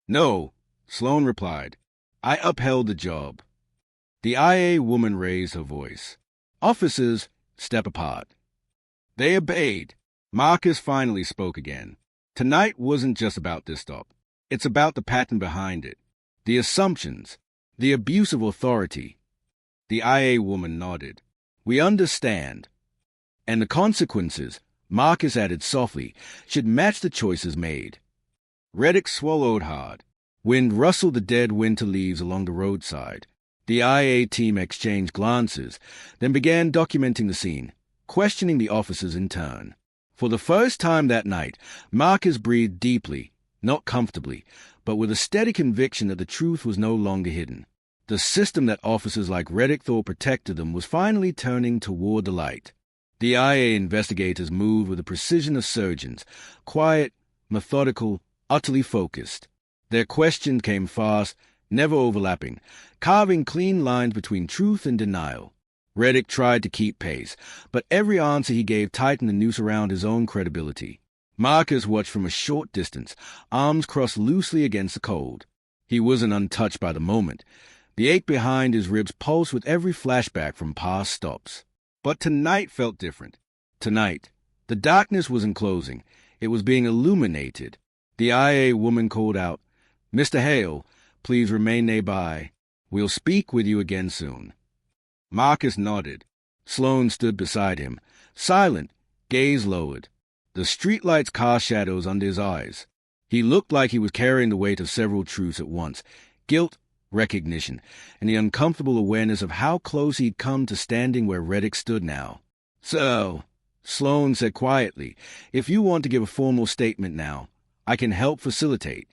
Speaker 1: "No," Sloan replied. "I upheld the job." The IA woman raised her voice. "Officers, step apart." They obeyed. Marcus finally spoke again. "Tonight wasn't just about this stop. It's about the pattern behind it. The assumptions. The abuse of authority." The IA woman nodded. "We understand." "And the consequences," Marcus added softly, "should match the choices made." Reddick swallowed hard. Wind rustled the dead winter leaves along the roadside. The IA team exchanged glances, then began documenting the scene, questioning the officers in turn. For the first time that night, Marcus breathed deeply, not comfortably, but with a steady conviction that the truth was no longer hidden. The system that officers like Reddick thought protected them was finally turning toward the light. The IA investigators moved with the precision of surgeons, quiet, methodical, utterly focused. Their questions came fast, never overlapping, carving clean lines between truth and denial. Reddick tried to keep pace, but every answer he gave tightened the noose around his own credibility. Marcus watched from a short distance, arms crossed loosely against the cold. He wasn't untouched by the moment. The ache behind his ribs pulsed with every flashback from past stops. But tonight felt different. Tonight, the darkness wasn't closing. It was being illuminated. The IA woman called out, "Mr. Hale, please remain nearby. We'll speak with you again soon." Marcus nodded. Sloan stood beside him, silent, gaze lowered. The streetlights cast shadows under his eyes. He looked like he was carrying the weight of several truths at once: guilt, recognition, and the uncomfortable awareness of how close he'd come to standing where Reddick stood now. "So," Sloane said quietly, "if you want to give a formal statement now, I can help facilitate."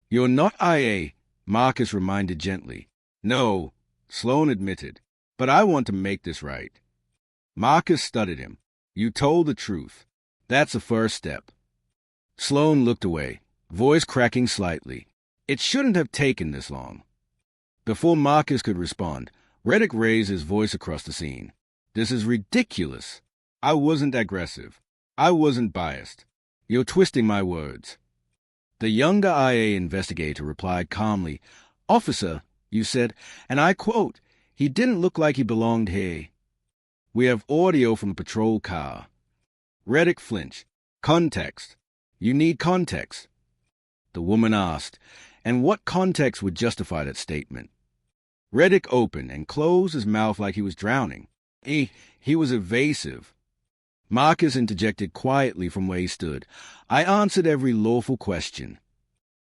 Speaker 1: "You're not IA," Marcus reminded gently. "No," Sloane admitted, "but I want to make this right." Marcus studied him. "You told the truth. That's the first step." Sloane looked away, voice cracking slightly. "It shouldn't have taken this long." Before Marcus could respond, Reddick raised his voice across the scene. "This is ridiculous. I wasn't aggressive. I wasn't biased. You're twisting my words." The younger IA investigator replied calmly, "Officer, you said, and I quote, he didn't look like he belonged here. We have audio from the patrol car." Reddick flinched. "Context. You need context." The woman asked, "And what context would justify that statement?" Reddick opened and closed his mouth like he was drowning. He was evasive. Marcus interjected quietly from where he stood. "I answered every lawful question."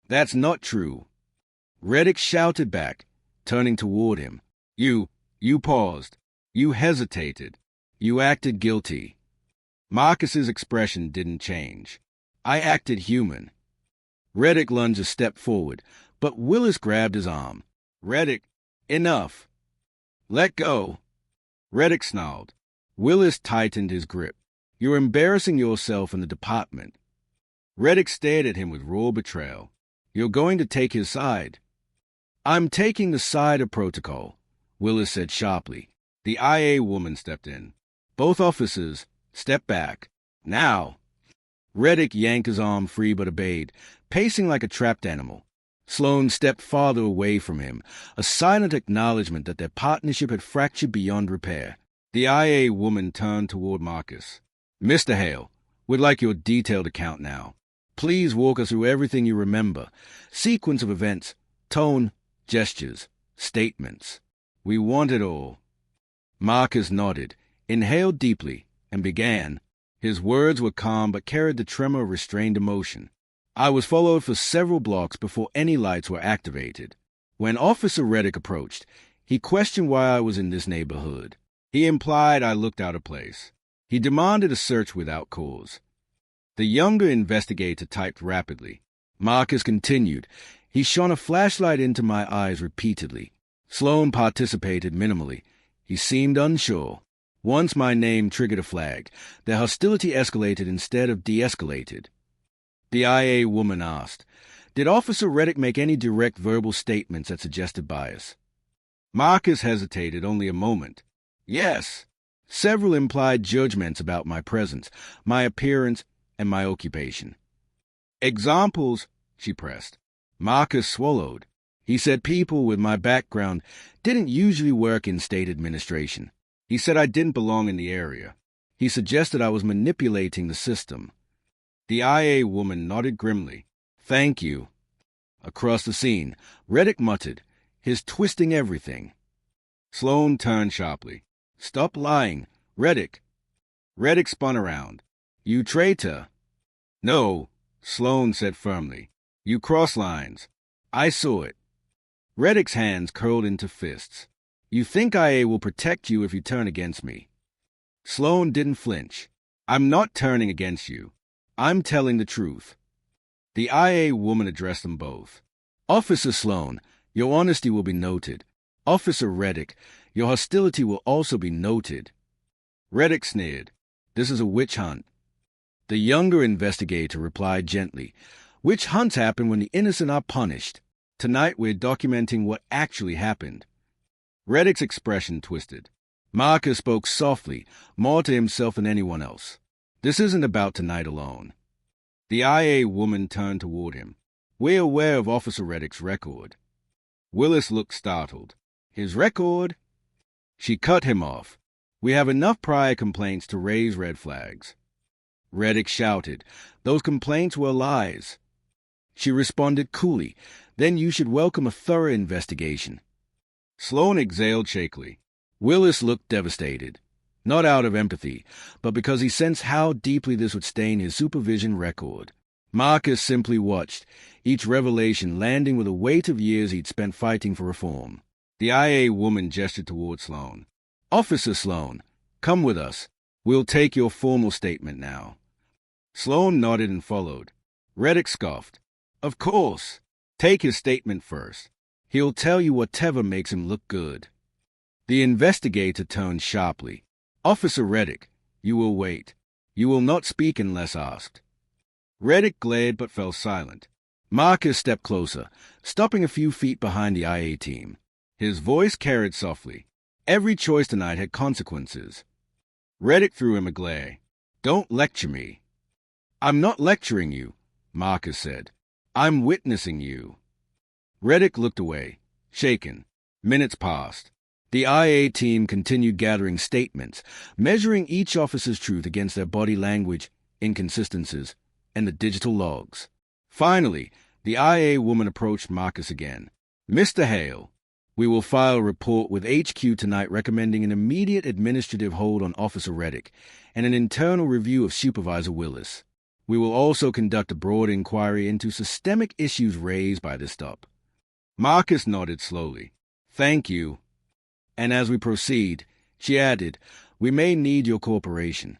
Speaker 1: "That's not true." Reddick shouted back, turning toward him. You paused. You hesitated. You acted guilty." Marcus's expression didn't change. "I acted human." Reddick lunged a step forward, but Willis grabbed his arm. "Reddick, enough. Let go." Reddick snarled. Willis tightened his grip. "You're embarrassing yourself in the department." Reddick stared at him with raw betrayal. "You're going to take his side." "I'm taking the side of protocol," Willis said sharply. The IA woman stepped in. "Both officers, step back. Now." Reddick yanked his arm free but obeyed, pacing like a trapped animal. Sloane stepped farther away from him, a silent acknowledgement that their partnership had fractured beyond repair. The IA woman turned toward Marcus. "Mr. Hale, we'd like your detailed account now. Please walk us through everything you remember. Sequence of events, tone, gestures, statements. We want it all." Marcus nodded, inhaled deeply, and began. His words were calm but carried the tremor of restrained emotion. "I was followed for several blocks before any lights were activated. When Officer Reddick approached, he questioned why I was in this neighborhood. He implied I looked out of place. He demanded a search without cause." The younger investigator typed rapidly. Marcus continued. "He shone a flashlight into my eyes repeatedly." Sloane participated minimally. He seemed unsure. Once my name triggered a flag. Their hostility escalated instead of de-escalated. The IA woman asked, "Did Officer Reddick make any direct verbal statements that suggested bias?" Marcus hesitated only a moment. "Yes. Several implied judgments about my presence, my appearance, and my occupation." "Examples?" she pressed. Marcus swallowed. He said people with my background didn't usually work in state administration. He said I didn't belong in the area. He suggested I was manipulating the system. The IA woman nodded grimly. "Thank you." Across the scene, Reddick muttered, "His twisting everything." Sloane turned sharply. "Stop lying, Reddick." Reddick spun around. "You traitor." "No," Sloane said firmly. "You cross lines. I saw it." Reddick's hands curled into fists. "You think IA will protect you if you turn against me." Sloane didn't flinch. "I'm not turning against you. I'm telling the truth." The IA woman addressed them both. "Officer Sloane, your honesty will be noted. Officer Reddick, your hostility will also be noted." Reddick sneered. "This is a witch hunt." The younger investigator replied gently, "Witch hunts happen when the innocent are punished. Tonight we're documenting what actually happened." Reddick's expression twisted. Marcus spoke softly, more to himself than anyone else. "This isn't about tonight alone." The IA woman turned toward him. "We're aware of Officer Reddick's record." Willis looked startled. "His record?" She cut him off. "We have enough prior complaints to raise red flags." Reddick shouted, "Those complaints were lies." She responded coolly, "Then you should welcome a thorough investigation." Sloane exhaled shakily. Willis looked devastated, not out of empathy, but because he sensed how deeply this would stain his supervision record. Marcus simply watched, each revelation landing with the weight of years he'd spent fighting for reform. The IA woman gestured toward Sloan. "Officer Sloan, come with us. We'll take your formal statement now." Sloan nodded and followed. Reddick scoffed. "Of course. Take his statement first. He'll tell you whatever makes him look good." The investigator turned sharply. "Officer Reddick, you will wait. You will not speak unless asked." Reddick glared but fell silent. Marcus stepped closer, stopping a few feet behind the IA team. His voice carried softly. Every choice tonight had consequences. Reddick threw him a glare. "Don't lecture me." "I'm not lecturing you," Marcus said. "I'm witnessing you." Reddick looked away, shaken. Minutes passed. The IA team continued gathering statements, measuring each officer's truth against their body language, inconsistencies, and the digital logs. Finally, the IA woman approached Marcus again. "Mr. Hale, we will file a report with HQ tonight recommending an immediate administrative hold on Officer Reddick and an internal review of Supervisor Willis. We will also conduct a broad inquiry into systemic issues raised by this stop." Marcus nodded slowly. "Thank you." And as we proceed, she added, "we may need your cooperation."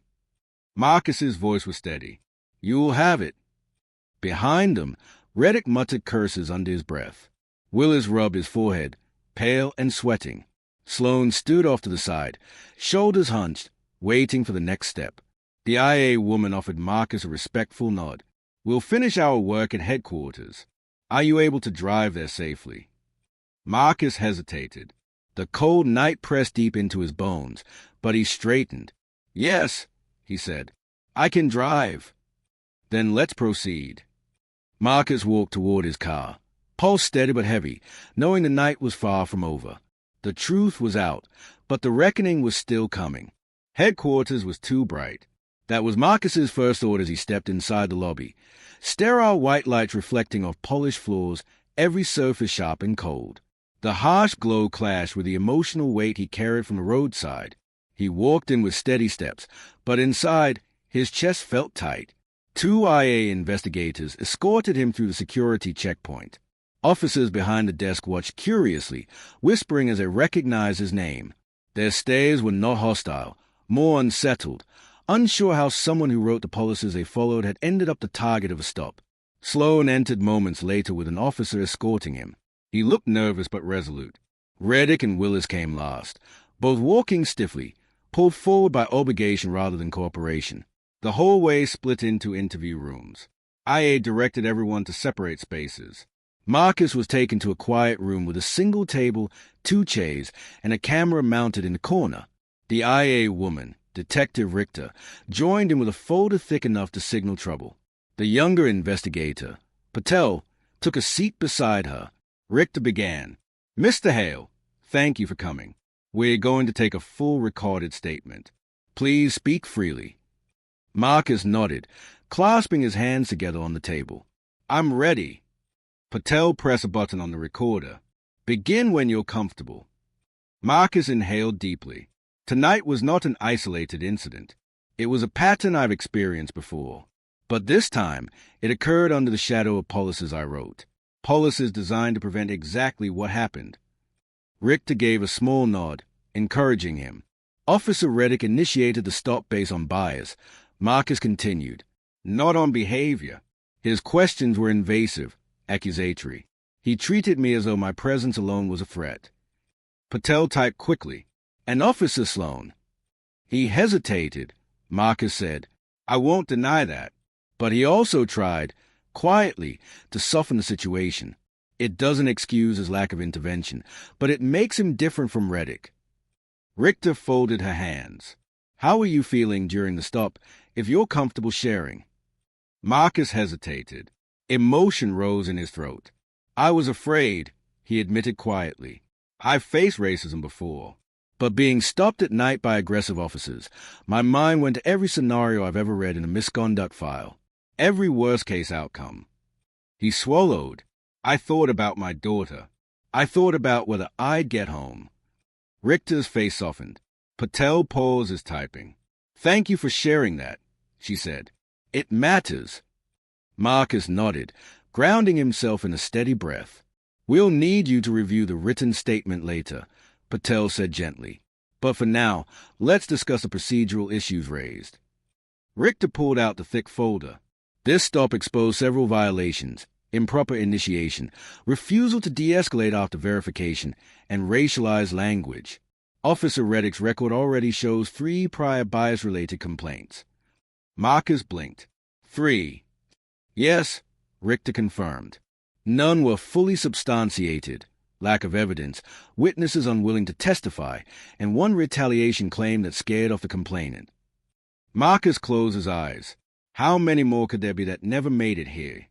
Speaker 1: Marcus's voice was steady. "You'll have it." Behind them, Reddick muttered curses under his breath. Willis rubbed his forehead, pale and sweating. Sloan stood off to the side, shoulders hunched, waiting for the next step. The IA woman offered Marcus a respectful nod. "We'll finish our work at headquarters. Are you able to drive there safely?" Marcus hesitated. The cold night pressed deep into his bones, but he straightened. "Yes," he said. "I can drive." "Then let's proceed." Marcus walked toward his car, pulse steady but heavy, knowing the night was far from over. The truth was out, but the reckoning was still coming. Headquarters was too bright. That was Marcus's first thought as he stepped inside the lobby. Sterile white lights reflecting off polished floors, every surface sharp and cold. The harsh glow clashed with the emotional weight he carried from the roadside. He walked in with steady steps, but inside, his chest felt tight. 2 IA investigators escorted him through the security checkpoint. Officers behind the desk watched curiously, whispering as they recognized his name. Their stares were not hostile, more unsettled, unsure how someone who wrote the policies they followed had ended up the target of a stop. Sloan entered moments later with an officer escorting him. He looked nervous but resolute. Reddick and Willis came last, both walking stiffly, pulled forward by obligation rather than cooperation. The hallway split into interview rooms. IA directed everyone to separate spaces. Marcus was taken to a quiet room with a single table, 2 chairs, and a camera mounted in the corner. The IA woman, Detective Richter, joined him with a folder thick enough to signal trouble. The younger investigator, Patel, took a seat beside her. Richter began. "Mr. Hale, thank you for coming. We're going to take a full recorded statement. Please speak freely." Marcus nodded, clasping his hands together on the table. "I'm ready." Patel pressed a button on the recorder. "Begin when you're comfortable." Marcus inhaled deeply. Tonight was not an isolated incident. It was a pattern I've experienced before. But this time, it occurred under the shadow of policies I wrote. Policies designed to prevent exactly what happened. Richter gave a small nod, encouraging him. Officer Reddick initiated the stop based on bias. Marcus continued. "Not on behavior." His questions were invasive, accusatory. He treated me as though my presence alone was a threat. Patel typed quickly. "And Officer Sloan." He hesitated, Marcus said. "I won't deny that." But he also tried, quietly, to soften the situation. It doesn't excuse his lack of intervention, but it makes him different from Reddick. Richter folded her hands. "How are you feeling during the stop, if you're comfortable sharing?" Marcus hesitated. Emotion rose in his throat. "I was afraid," he admitted quietly. "I've faced racism before. But being stopped at night by aggressive officers, my mind went to every scenario I've ever read in a misconduct file. Every worst-case outcome." He swallowed. "I thought about my daughter. I thought about whether I'd get home." Richter's face softened. Patel paused his typing. "Thank you for sharing that," she said. "It matters." Marcus nodded, grounding himself in a steady breath. "We'll need you to review the written statement later," Patel said gently. "But for now, let's discuss the procedural issues raised." Richter pulled out the thick folder. This stop exposed several violations: improper initiation, refusal to de-escalate after verification, and racialized language. Officer Reddick's record already shows 3 prior bias-related complaints. Marcus blinked. 3. Yes, Richter confirmed. None were fully substantiated. Lack of evidence, witnesses unwilling to testify, and one retaliation claim that scared off the complainant. Marcus closed his eyes. How many more could there be that never made it here?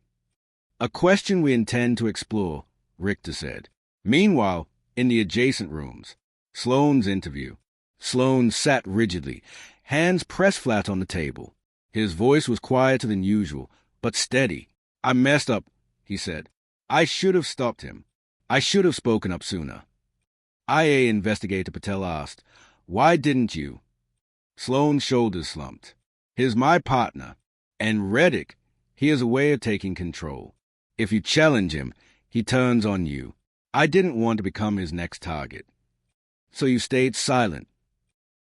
Speaker 1: "A question we intend to explore," Richter said. Meanwhile, in the adjacent rooms, Sloane's interview. Sloane sat rigidly, hands pressed flat on the table. His voice was quieter than usual, but steady. "I messed up," he said. "I should have stopped him. I should have spoken up sooner." IA investigator Patel asked, "Why didn't you?" Sloane's shoulders slumped. "He's my partner. And Reddick, he has a way of taking control. If you challenge him, he turns on you. I didn't want to become his next target." "So you stayed silent?"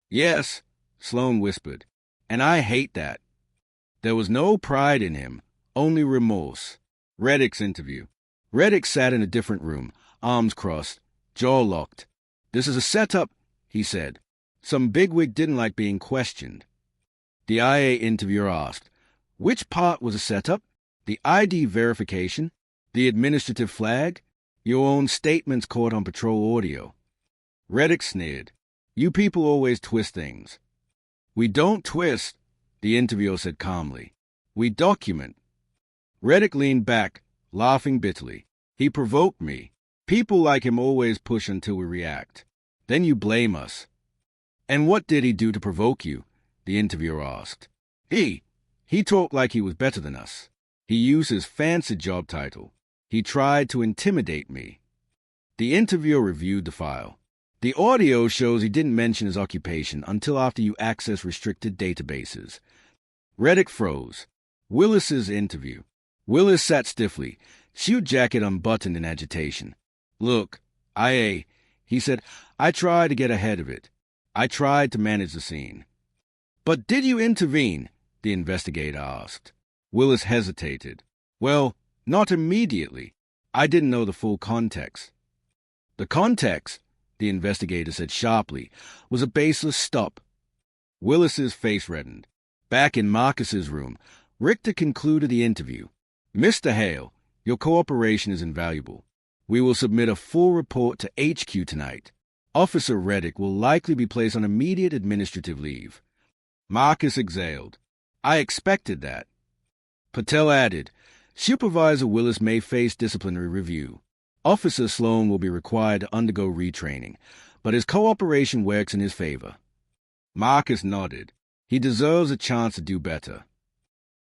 Speaker 1: "Yes," Sloane whispered. "And I hate that." There was no pride in him, only remorse. Reddick's interview. Reddick sat in a different room, arms crossed, jaw locked. "This is a setup," he said. "Some bigwig didn't like being questioned." The IA interviewer asked, "Which part was a setup? The ID verification? The administrative flag? Your own statements caught on patrol audio?" Reddick sneered. "You people always twist things." "We don't twist," the interviewer said calmly. "We document." Reddick leaned back, laughing bitterly. "He provoked me. People like him always push until we react. Then you blame us." "And what did he do to provoke you?" the interviewer asked. He talked like he was better than us. He used his fancy job title. He tried to intimidate me." The interviewer reviewed the file. "The audio shows he didn't mention his occupation until after you accessed restricted databases." Reddick froze. Willis's interview. Willis sat stiffly, suit jacket unbuttoned in agitation. "Look, IA," he said, "I tried to get ahead of it. I tried to manage the scene." "But did you intervene?" the investigator asked. Willis hesitated. "Well, not immediately. I didn't know the full context." "The context," the investigator said sharply, "was a baseless stop." Willis's face reddened. Back in Marcus's room, Richter concluded the interview. "Mr. Hale, your cooperation is invaluable. We will submit a full report to HQ tonight. Officer Reddick will likely be placed on immediate administrative leave." Marcus exhaled. "I expected that." Patel added, "Supervisor Willis may face disciplinary review. Officer Sloane will be required to undergo retraining, but his cooperation works in his favor." Marcus nodded. "He deserves a chance to do better."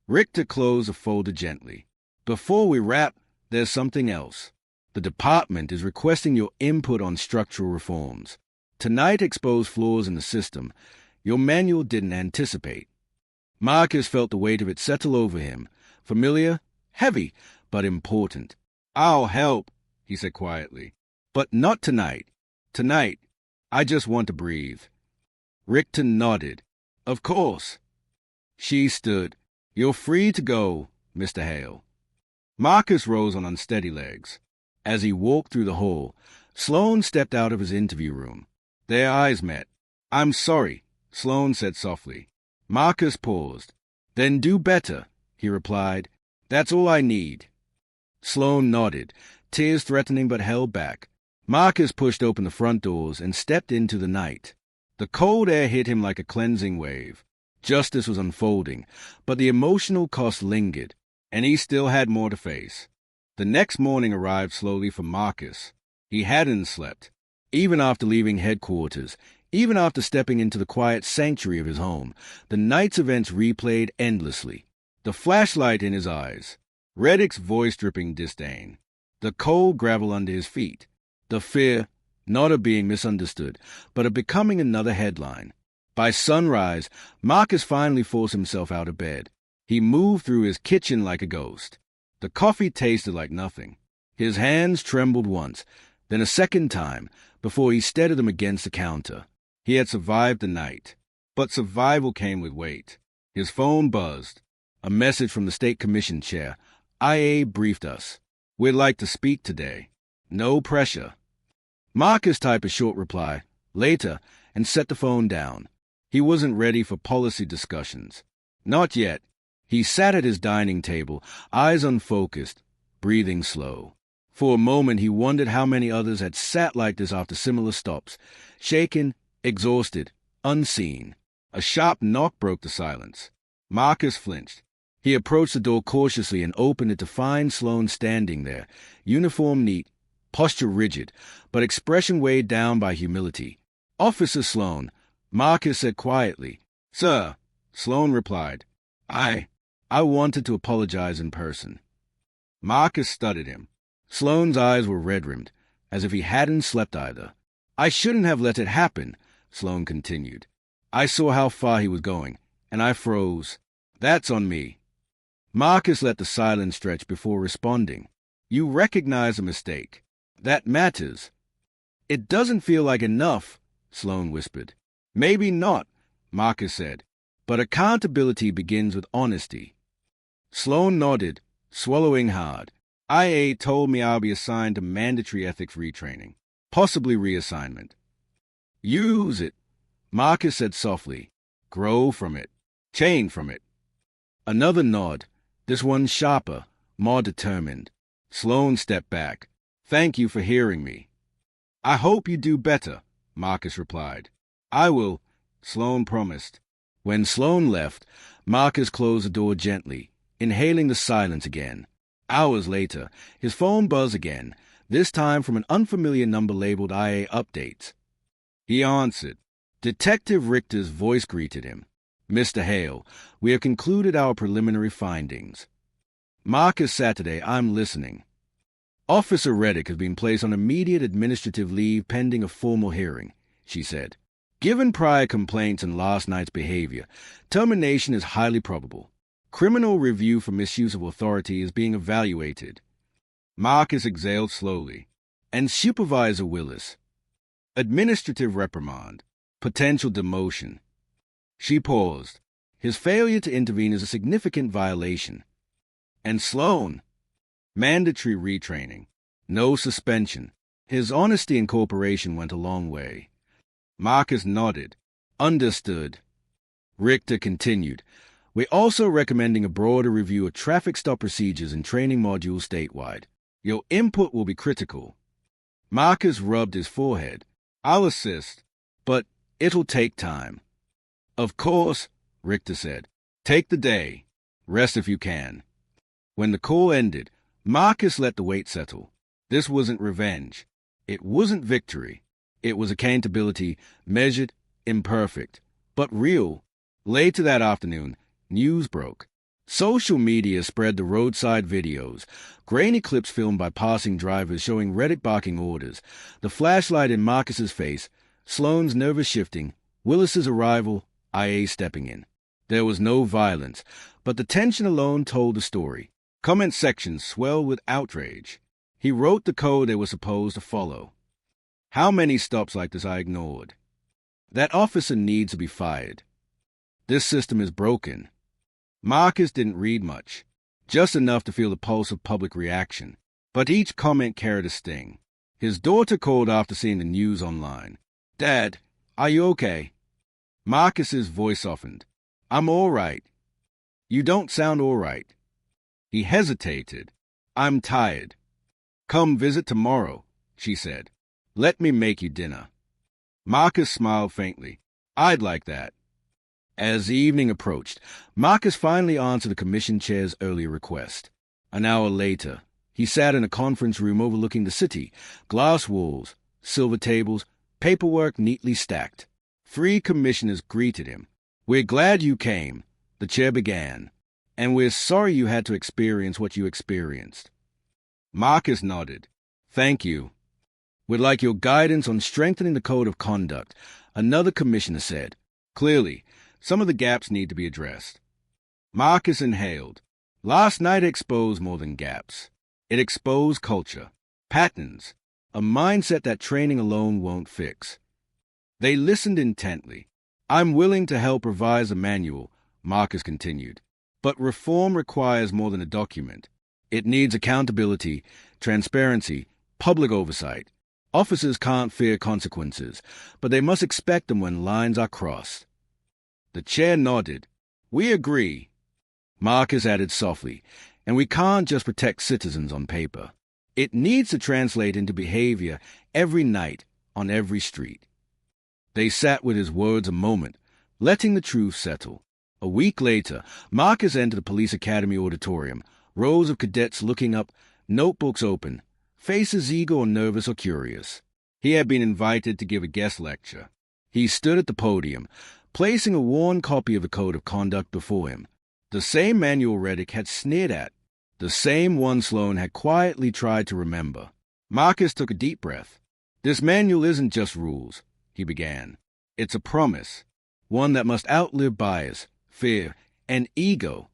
Speaker 1: Richter closed the folder gently. "Before we wrap, there's something else. The department is requesting your input on structural reforms. Tonight exposed flaws in the system your manual didn't anticipate." Marcus felt the weight of it settle over him. Familiar, heavy, but important. "I'll help," he said quietly. "But not tonight. Tonight, I just want to breathe." Richter nodded. "Of course." She stood. "You're free to go, Mr. Hale." Marcus rose on unsteady legs. As he walked through the hall, Sloane stepped out of his interview room. Their eyes met. "I'm sorry," Sloane said softly. Marcus paused. "Then do better," he replied. "That's all I need." Sloane nodded, tears threatening but held back. Marcus pushed open the front doors and stepped into the night. The cold air hit him like a cleansing wave. Justice was unfolding, but the emotional cost lingered, and he still had more to face. The next morning arrived slowly for Marcus. He hadn't slept. Even after leaving headquarters, even after stepping into the quiet sanctuary of his home, the night's events replayed endlessly. The flashlight in his eyes, Reddick's voice dripping disdain, the cold gravel under his feet, the fear, not of being misunderstood, but of becoming another headline. By sunrise, Marcus finally forced himself out of bed. He moved through his kitchen like a ghost. The coffee tasted like nothing. His hands trembled once, then a second time, before he steadied them against the counter. He had survived the night. But survival came with weight. His phone buzzed. A message from the state commission chair. IA briefed us. We'd like to speak today. No pressure. Marcus typed a short reply, later, and set the phone down. He wasn't ready for policy discussions. Not yet. He sat at his dining table, eyes unfocused, breathing slow. For a moment he wondered how many others had sat like this after similar stops, shaken, exhausted, unseen. A sharp knock broke the silence. Marcus flinched. He approached the door cautiously and opened it to find Sloane standing there, uniform neat, posture rigid, but expression weighed down by humility. "Officer Sloane," Marcus said quietly. "Sir," Sloane replied. I wanted to apologize in person." Marcus studied him. Sloane's eyes were red-rimmed, as if he hadn't slept either. "I shouldn't have let it happen," Sloane continued. "I saw how far he was going, and I froze. That's on me." Marcus let the silence stretch before responding. "You recognize a mistake. That matters." "It doesn't feel like enough," Sloane whispered. "Maybe not," Marcus said, "but accountability begins with honesty." Sloane nodded, swallowing hard. "IA told me I'll be assigned to mandatory ethics retraining, possibly reassignment." "Use it," Marcus said softly. "Grow from it. Change from it." Another nod, this one sharper, more determined. Sloane stepped back. "Thank you for hearing me." "I hope you do better," Marcus replied. "I will," Sloane promised. When Sloane left, Marcus closed the door gently, inhaling the silence again. Hours later, his phone buzzed again, this time from an unfamiliar number labeled IA Updates. He answered. Detective Richter's voice greeted him. "Mr. Hale, we have concluded our preliminary findings." "Marcus Saturday, I'm listening." "Officer Reddick has been placed on immediate administrative leave pending a formal hearing," she said. "Given prior complaints and last night's behavior, termination is highly probable. Criminal review for misuse of authority is being evaluated." Marcus exhaled slowly. "And Supervisor Willis?" "Administrative reprimand. Potential demotion." She paused. "His failure to intervene is a significant violation." "And Sloane?" "Mandatory retraining. No suspension." His honesty and cooperation went a long way. Marcus nodded. "Understood." Richter continued. "We're also recommending a broader review of traffic stop procedures and training modules statewide. Your input will be critical." Marcus rubbed his forehead. "I'll assist, but it'll take time." "Of course," Richter said. "Take the day. Rest if you can." When the call ended, Marcus let the weight settle. This wasn't revenge. It wasn't victory. It was accountability, measured, imperfect, but real. Later that afternoon, news broke. Social media spread the roadside videos, grainy clips filmed by passing drivers showing Reddick barking orders, the flashlight in Marcus's face, Sloane's nervous shifting, Willis's arrival, IA stepping in. There was no violence, but the tension alone told the story. Comment sections swelled with outrage. He wrote the code they were supposed to follow. "How many stops like this I ignored? That officer needs to be fired. This system is broken." Marcus didn't read much, just enough to feel the pulse of public reaction. But each comment carried a sting. His daughter called after seeing the news online. "Dad, are you okay?" Marcus's voice softened. "I'm all right." "You don't sound all right." He hesitated. "I'm tired." "Come visit tomorrow," she said. "Let me make you dinner." Marcus smiled faintly. "I'd like that." As the evening approached, Marcus finally answered the commission chair's earlier request. An hour later, he sat in a conference room overlooking the city, glass walls, silver tables, paperwork neatly stacked. 3 commissioners greeted him. "We're glad you came," the chair began, "and we're sorry you had to experience what you experienced." Marcus nodded. "Thank you." "We'd like your guidance on strengthening the code of conduct," another commissioner said. "Clearly, some of the gaps need to be addressed." Marcus inhaled. Last night exposed more than gaps. It exposed culture, patterns, a mindset that training alone won't fix. They listened intently. I'm willing to help revise a manual, Marcus continued. But reform requires more than a document. It needs accountability, transparency, public oversight. Officers can't fear consequences, but they must expect them when lines are crossed. The chair nodded. We agree. Marcus added softly, and we can't just protect citizens on paper. It needs to translate into behavior every night on every street. They sat with his words a moment, letting the truth settle. A week later, Marcus entered the police academy auditorium, rows of cadets looking up, notebooks open, faces eager or nervous or curious. He had been invited to give a guest lecture. He stood at the podium, placing a worn copy of the Code of Conduct before him. The same manual Reddick had sneered at, the same one Sloan had quietly tried to remember. Marcus took a deep breath. This manual isn't just rules, he began. It's a promise, one that must outlive bias, fear, and ego.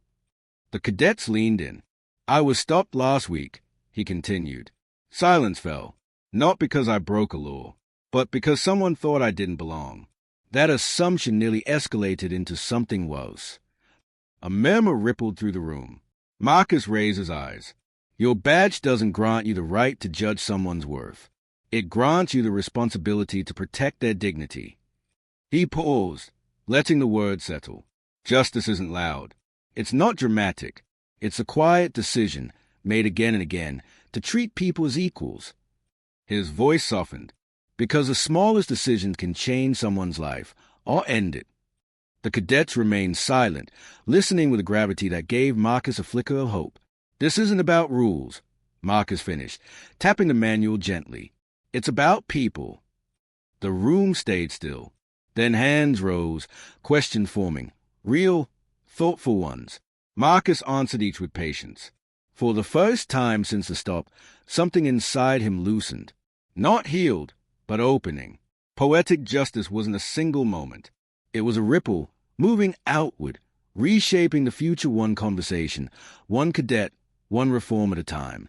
Speaker 1: The cadets leaned in. I was stopped last week, he continued. Silence fell, not because I broke a law, but because someone thought I didn't belong. That assumption nearly escalated into something worse. A murmur rippled through the room. Marcus raised his eyes. Your badge doesn't grant you the right to judge someone's worth. It grants you the responsibility to protect their dignity. He paused, letting the words settle. Justice isn't loud. It's not dramatic. It's a quiet decision, made again and again, to treat people as equals. His voice softened, because the smallest decisions can change someone's life, or end it. The cadets remained silent, listening with a gravity that gave Marcus a flicker of hope. This isn't about rules, Marcus finished, tapping the manual gently. It's about people. The room stayed still. Then hands rose, questions forming, real, thoughtful ones. Marcus answered each with patience. For the first time since the stop, something inside him loosened. Not healed, but opening. Poetic justice wasn't a single moment. It was a ripple, moving outward, reshaping the future one conversation, one cadet, one reform at a time.